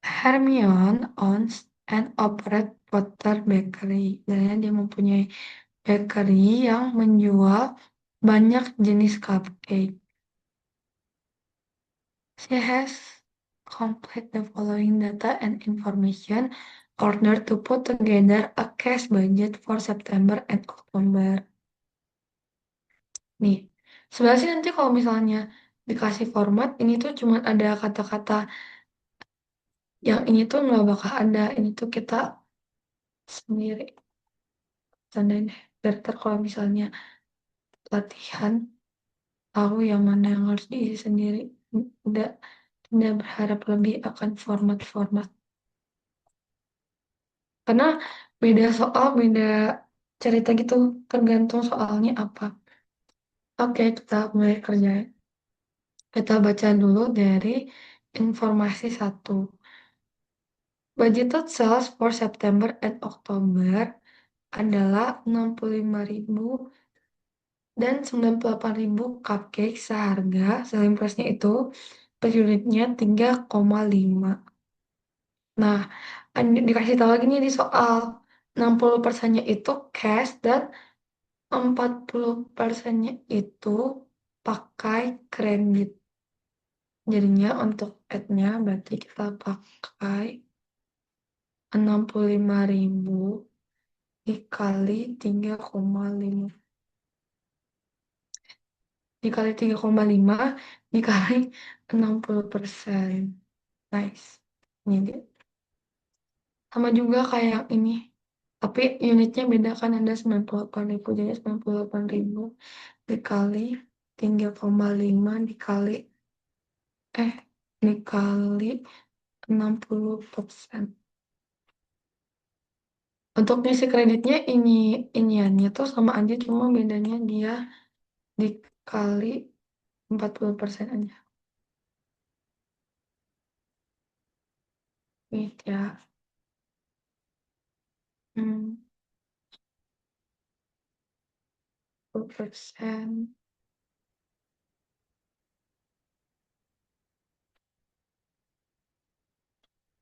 Hermione owns and operate Potter Bakery. Dan dia mempunyai bakery yang menjual banyak jenis cupcake. She has complete the following data and information order to put together a cash budget for September and October. Nih, sebenarnya sih nanti kalau misalnya dikasih format, ini tuh cuma ada kata-kata yang ini tuh nggak bakal ada. Ini tuh kita sendiri. Tandain deh. Biar ntar kalau misalnya latihan, tahu yang mana yang harus diisi sendiri. Udah, tidak berharap lebih akan format-format. Karena beda soal, beda cerita gitu, tergantung soalnya apa. Oke, kita mulai kerja. Kita baca dulu dari informasi satu. Budgeted sales for September and October adalah 65.000 dan 98.000 cupcake seharga selling price-nya itu per unitnya 3,5. Nah, dikasih tahu lagi nih di soal 60%-nya itu cash dan 40%-nya itu pakai kredit. Jadinya untuk add-nya berarti kita pakai 65.000 dikali 3,5. Dikali 3,5 dikali 60%. Nice. Ini dia. Sama juga kayak yang ini. Tapi unitnya beda kan ada 98.000. Jadi 98.000 dikali 3,5 eh dikali 60%. Untuk ngisi kreditnya iniannya tuh sama aja, cuma bedanya dia dikali 40% aja. Wait ya. Hmm, 40%.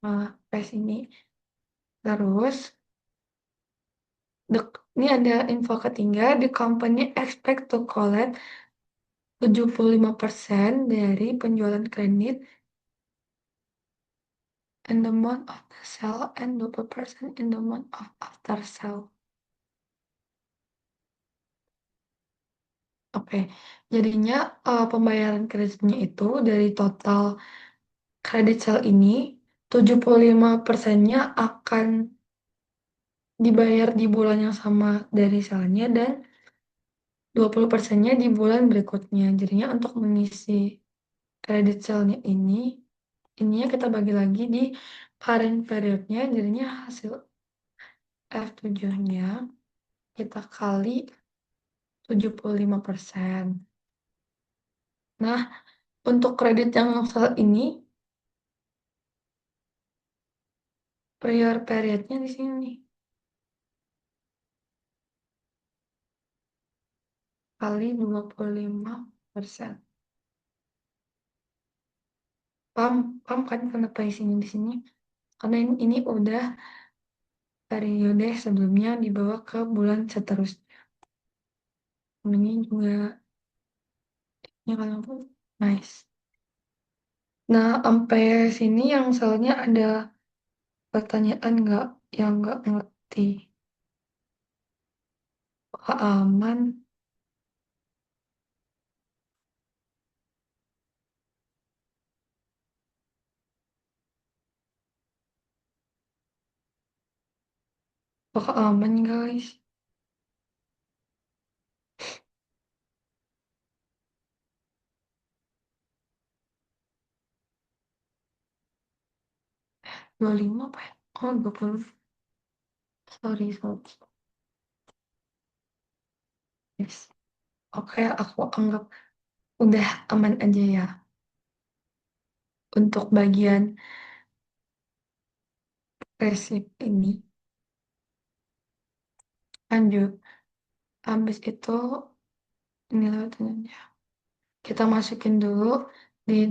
Nah, pas ini. Terus, ini ada info ketiga, the company expect to collect 75% dari penjualan kredit in the month of the sale and 20% in the month of after sale. Oke, jadinya pembayaran kreditnya itu dari total kredit sale ini 75%-nya akan dibayar di bulan yang sama dari salnya dan 20%-nya di bulan berikutnya. Jadinya untuk mengisi kredit sale-nya ininya kita bagi lagi di current period-nya, jadinya hasil F7-nya kita kali 75%. Nah, untuk kredit yang saat ini, prior period-nya di sini. Kali 25%. Paham kan kenapa isinya di sini? Karena ini udah periode sebelumnya dibawa ke bulan seterusnya. Ini juga ya kalau nice. Nah, sampai sini yang soalnya ada pertanyaan nggak yang nggak ngerti. Apakah aman? Apakah aman guys? Dua puluh lima apa ya? Oh 20. Sorry. Yes. Oke, aku anggap udah aman aja ya. Untuk bagian resip ini. Lanjut. Habis itu nilai utamanya. Kita masukin dulu di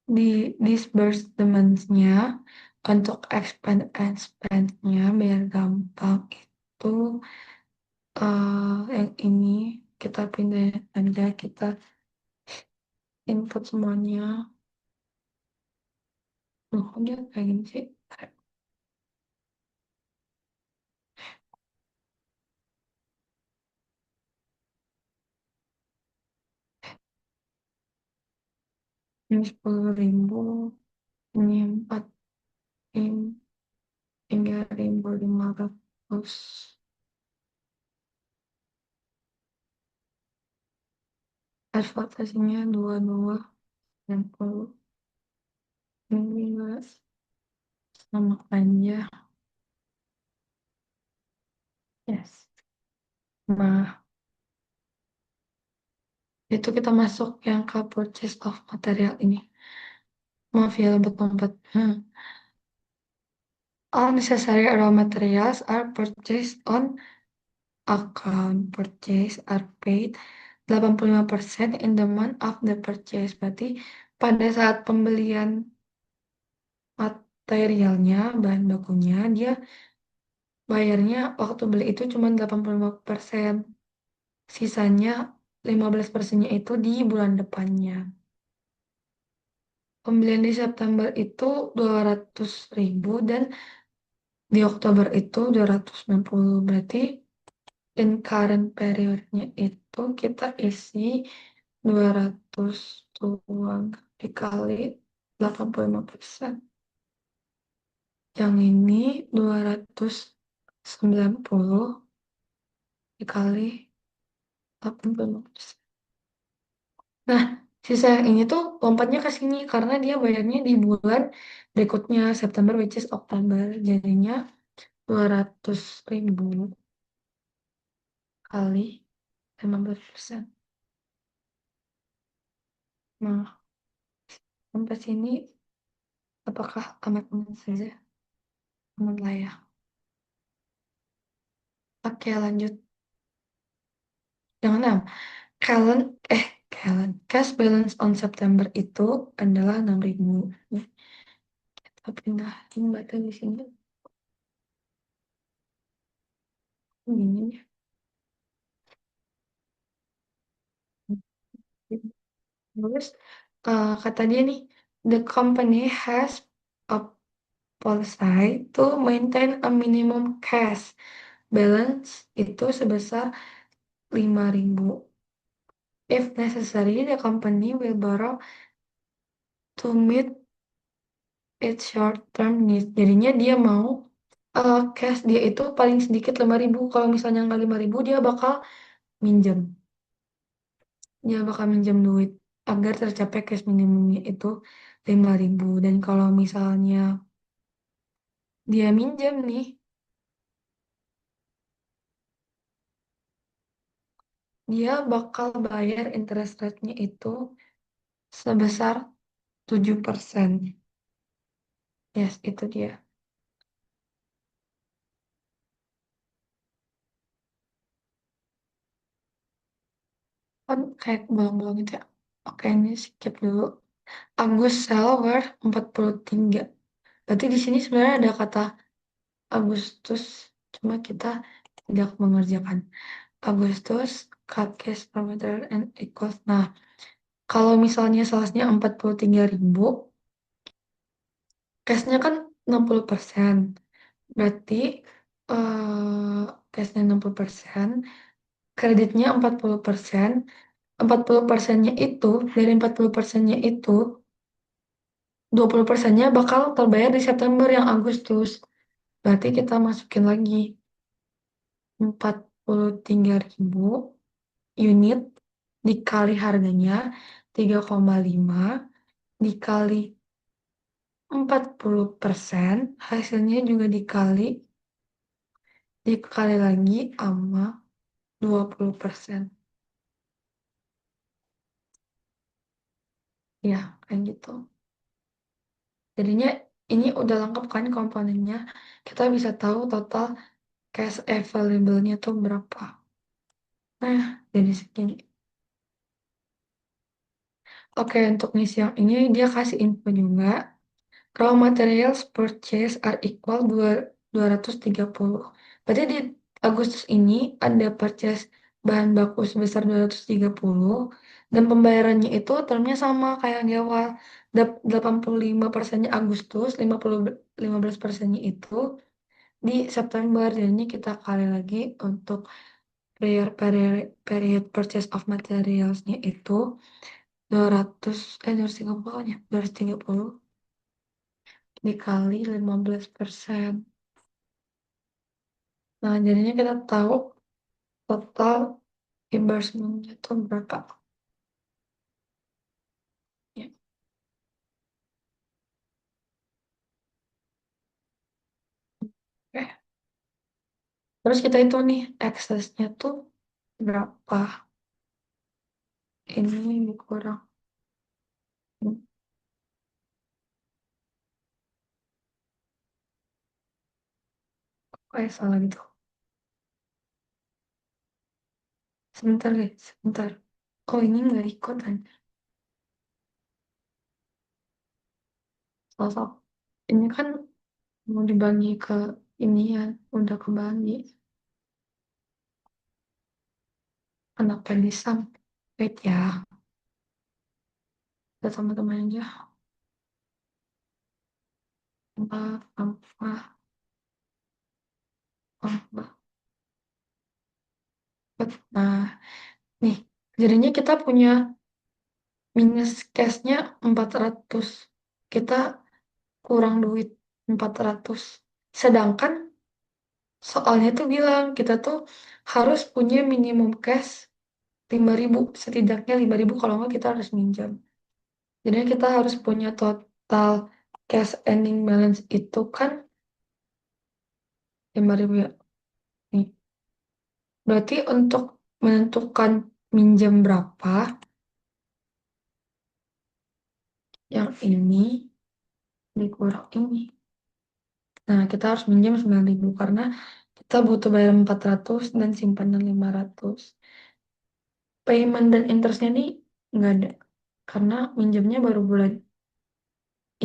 di disbursement-nya untuk expand and spend-nya biar gampang itu yang ini kita pindah aja, kita input semuanya. Dia kayak gini sih. Ini 10.000, ini 4, ini 3.500. Advertisingnya 22.60. Ini guys sama aja. Yes. Nah, itu kita masuk yang ke purchase of material ini. Maaf ya lompat-lompat. All necessary raw materials are purchased on account purchase are paid 85% in the month of the purchase. Berarti pada saat pembelian materialnya, bahan bakunya, dia bayarnya waktu beli itu cuma 85%. Sisanya 15%-nya itu di bulan depannya. Pembelian di September itu 200.000 dan di Oktober itu 260. Berarti in current periodnya itu kita isi 200 tuang dikali 85%. Yang ini 290 dikali 85%. Nah, sisa yang ini tuh lompatnya ke sini karena dia bayarnya di bulan berikutnya September which is Oktober. Jadinya 200.000 kali 15%. Nah, sampai sini apakah amat-amat saja? Aman lah ya. Oke, lanjut. Yang enam, Kalen, Kalen, cash balance on September itu adalah 6.000. Kita pindahin batu di sini. Ini. Terus kata dia nih, the company has a policy to maintain a minimum cash balance itu sebesar 5.000. If necessary, the company will borrow to meet its short-term needs. Jadinya dia mau cash dia itu paling sedikit 5.000. Kalau misalnya nggak 5.000, minjem. Dia bakal minjem duit agar tercapai cash minimumnya itu 5.000. Dan kalau misalnya dia minjem nih, dia bakal bayar interest rate-nya itu sebesar 7%. Yes, itu dia. Kan kayak bolong-bolong gitu ya. Oke, ini skip dulu. Agus sell worth 43. Berarti di sini sebenarnya ada kata Agustus, cuma kita tidak mengerjakan. Agustus, cut cash per material and equals. Nah, kalau misalnya salesnya 43.000, cashnya kan 60%. Berarti cashnya 60%, kreditnya 40%. 40%-nya itu, dari 40%-nya itu, 20%-nya bakal terbayar di September yang Agustus. Berarti kita masukin lagi 43.000 unit dikali harganya 3,5 dikali 40%, hasilnya juga dikali lagi sama 20%. Ya, kayak gitu. Jadinya ini udah lengkap kan komponennya. Kita bisa tahu total cash available-nya tuh berapa. Nah, jadi segini. Oke, untuk ngisi yang ini dia kasih info juga. Raw materials purchase are equal 230. Berarti di Agustus ini ada purchase bahan baku sebesar 230 dan pembayarannya itu termnya sama kayak yang di awal. 85%-nya Agustus, 15%-nya itu di September. Jadi ini kita kali lagi untuk period purchase of materials-nya itu 230 ya, 230 dikali 15%. Nah, jadinya kita tahu total reimbursement-nya itu berapa. Ya. Oke. Terus kita itu nih, excess-nya tuh berapa. Ini dikurang. Oh, salah gitu. sebentar guys, sebentar. Oh ini nggak ikut aja. Sosok. Ini kan mau dibagi ke ini ya, udah kebagi. Kenapa disam? Wait ya, kita teman-teman aja. Apa, apa. Nah, nih, jadinya kita punya minus cashnya 400. Kita kurang duit 400. Sedangkan soalnya tuh bilang kita tuh harus punya minimum cash 5.000, setidaknya 5.000 kalau nggak kita harus minjam. Jadi kita harus punya total cash ending balance itu kan 5.000 ya. Nih. Berarti untuk menentukan minjam berapa, yang ini dikurang ini. Nah, kita harus minjam 9.000 karena kita butuh bayar 400 dan simpanan 500. Payment dan interestnya nih nggak ada. Karena minjamnya baru bulan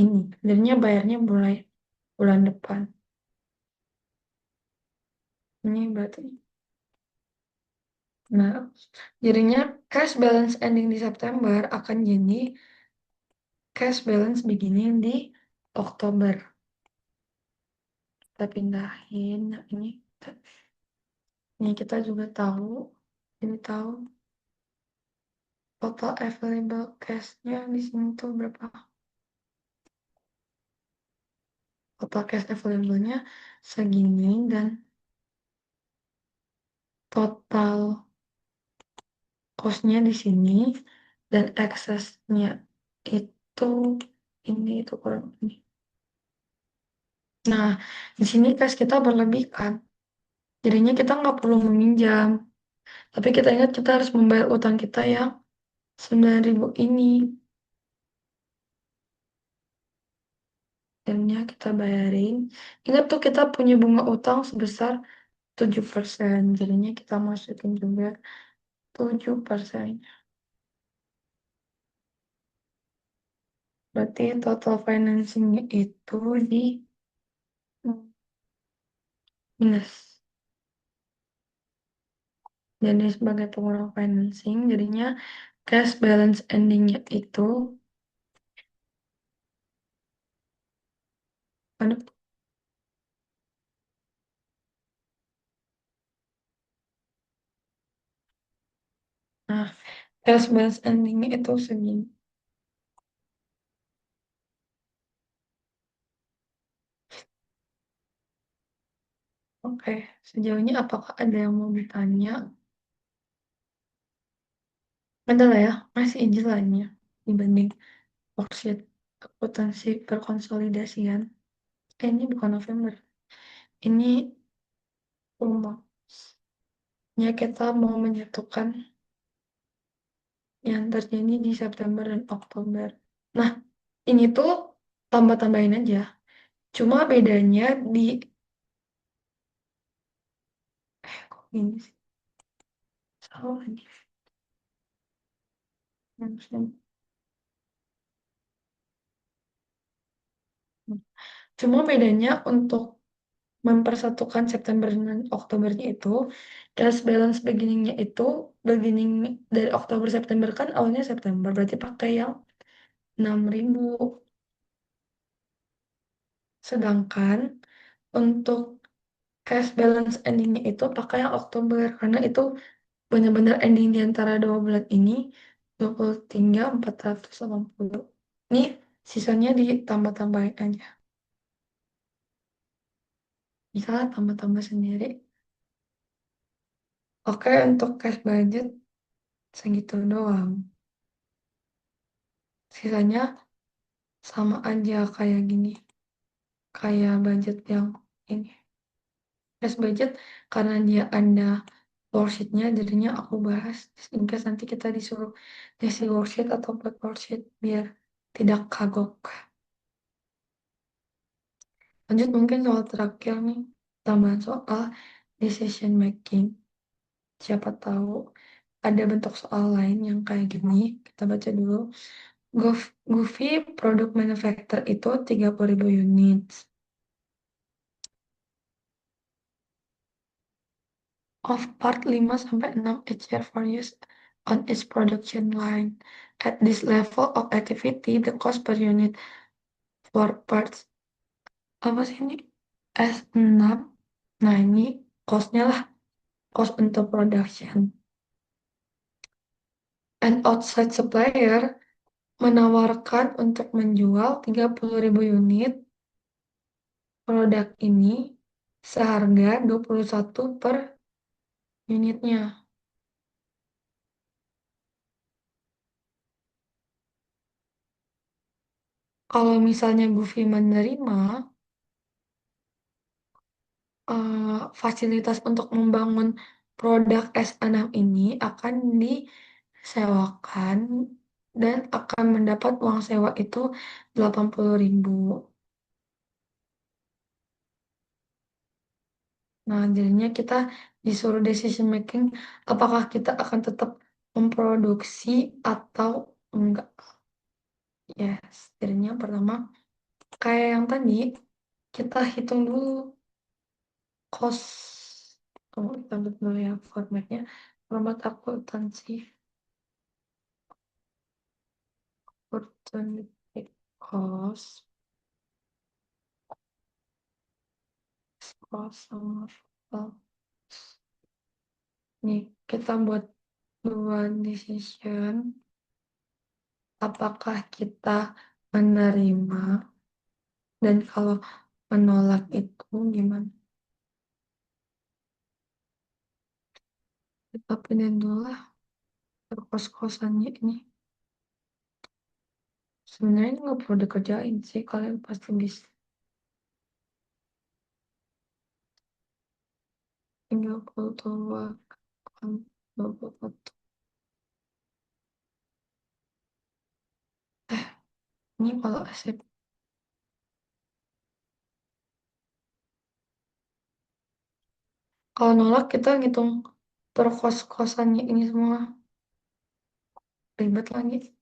ini. Jadinya bayarnya mulai bulan depan. Ini berarti. Nah, jadinya cash balance ending di September akan jadi cash balance beginning di Oktober. Kita pindahin. Nah, ini kita juga tahu. Ini tahu total available cash-nya di sini tuh berapa? Total cash available-nya segini dan total cost-nya di sini dan excess-nya itu ini itu kurang ini. Nah, di sini cash kita berlebih kan. Jadinya kita nggak perlu meminjam. Tapi kita ingat kita harus membayar utang kita yang 9.000 ini. Jadinya kita bayarin. Ingat tuh kita punya bunga utang sebesar 7%. Jadinya kita masukin juga 7%. Berarti total financingnya itu di minus. Jadi sebagai pengurang financing, jadinya cash balance endingnya itu ada. Nah, cash balance endingnya itu segini. Oke, sejauh ini apakah ada yang mau ditanya? Ada lah ya, masih izin lah ini ya, dibanding worksheet akuntansi perkonsolidasian. Ini bukan November, ini umumnya kita mau menyatukan yang terjadi di September dan Oktober. Nah, ini tuh tambah-tambahin aja. Cuma bedanya di kok ini sih? Salah lagi. Maksudnya. Cuma bedanya untuk mempersatukan September dan Oktobernya itu cash balance beginningnya itu beginning dari Oktober September kan awalnya September berarti pakai yang 6.000. Sedangkan untuk cash balance endingnya itu pakai yang Oktober karena itu benar-benar ending di antara 2 bulan ini 23.480. Ini sisanya ditambah-tambahin aja. Bisa tambah-tambah sendiri. Oke, untuk cash budget segitu doang. Sisanya sama aja kayak gini. Kayak budget yang ini. Cash budget karena dia ada worksheet-nya jadinya aku bahas. In case nanti kita disuruh ngisi worksheet atau buat worksheet biar tidak kagok. Lanjut mungkin soal terakhir nih. Tambahan soal decision making. Siapa tahu ada bentuk soal lain yang kayak gini. Kita baca dulu. Goofy produk manufacture itu 30.000 unit. Of part 5 sampai 6 each year for use on its production line. At this level of activity, the cost per unit for parts apa sih ini? S6. Nah, ini cost-nya lah, cost untuk production. An outside supplier menawarkan untuk menjual 30.000 unit produk ini seharga 21 per unitnya. Kalau misalnya Goofy menerima fasilitas untuk membangun produk S6 ini akan disewakan dan akan mendapat uang sewa itu 80.000. Nah, jadinya kita disuruh decision making apakah kita akan tetap memproduksi atau enggak. Yes, jadinya pertama kayak yang tadi kita hitung dulu cost. Tunggu, kita buat dulu ya formatnya. Format akuntansi. Opportunity cost. Cost sama total. Nih, kita buat dua decision. Apakah kita menerima dan kalau menolak itu gimana? Kita pindahin dulu lah kos-kosannya ini. Sebenarnya ini nggak perlu dikerjain sih, kalian pasti bisa. 32 kan 21. Ini kalau aset kalau nolak kita ngitung per kos-kosannya ini semua ribet lagi.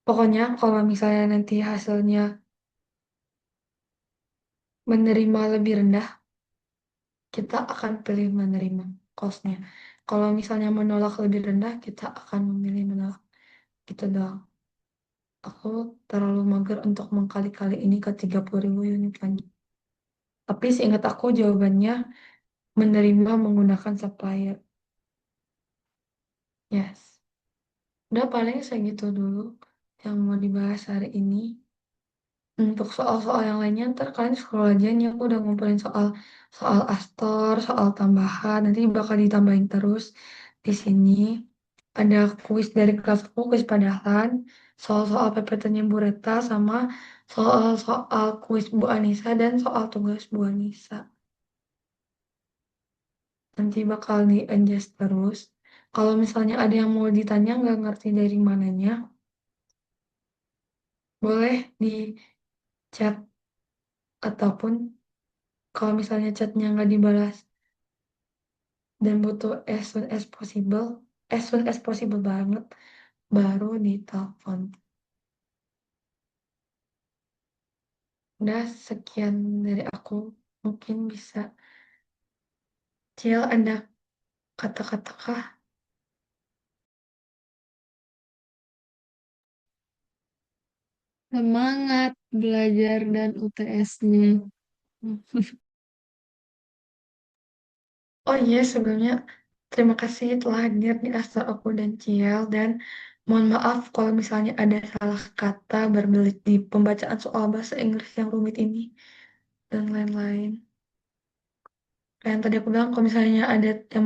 Pokoknya kalau misalnya nanti hasilnya menerima lebih rendah, kita akan pilih menerima kosnya. Kalau misalnya menolak lebih rendah, kita akan memilih menolak. Gitu doang. Aku terlalu mager untuk mengkali-kali ini ke 30.000 unit lagi. Tapi seingat aku jawabannya menerima menggunakan supplier. Yes. Udah paling segitu dulu yang mau dibahas hari ini. Untuk soal-soal yang lainnya ntar kalian scroll aja nih, aku udah ngumpulin soal soal Astor, soal tambahan, nanti bakal ditambahin terus di sini. Ada kuis dari kelasku, kuis Padahan, soal-soal PPT-nya Bu Reta, sama soal-soal kuis Bu Anissa dan soal tugas Bu Anissa. Nanti bakal di-adjust terus. Kalau misalnya ada yang mau ditanya nggak ngerti dari mananya, boleh di chat ataupun kalau misalnya chatnya nggak dibalas dan butuh as soon as possible banget, baru ditelepon. Udah sekian dari aku, mungkin bisa. Cil, ada kata-kata kah? Semangat belajar dan UTS-nya. Oh iya, sebelumnya terima kasih telah hadir di Astor aku dan Ciel, dan mohon maaf kalau misalnya ada salah kata berbelit di pembacaan soal bahasa Inggris yang rumit ini dan lain-lain. Kayak yang tadi aku bilang, kalau misalnya ada yang mau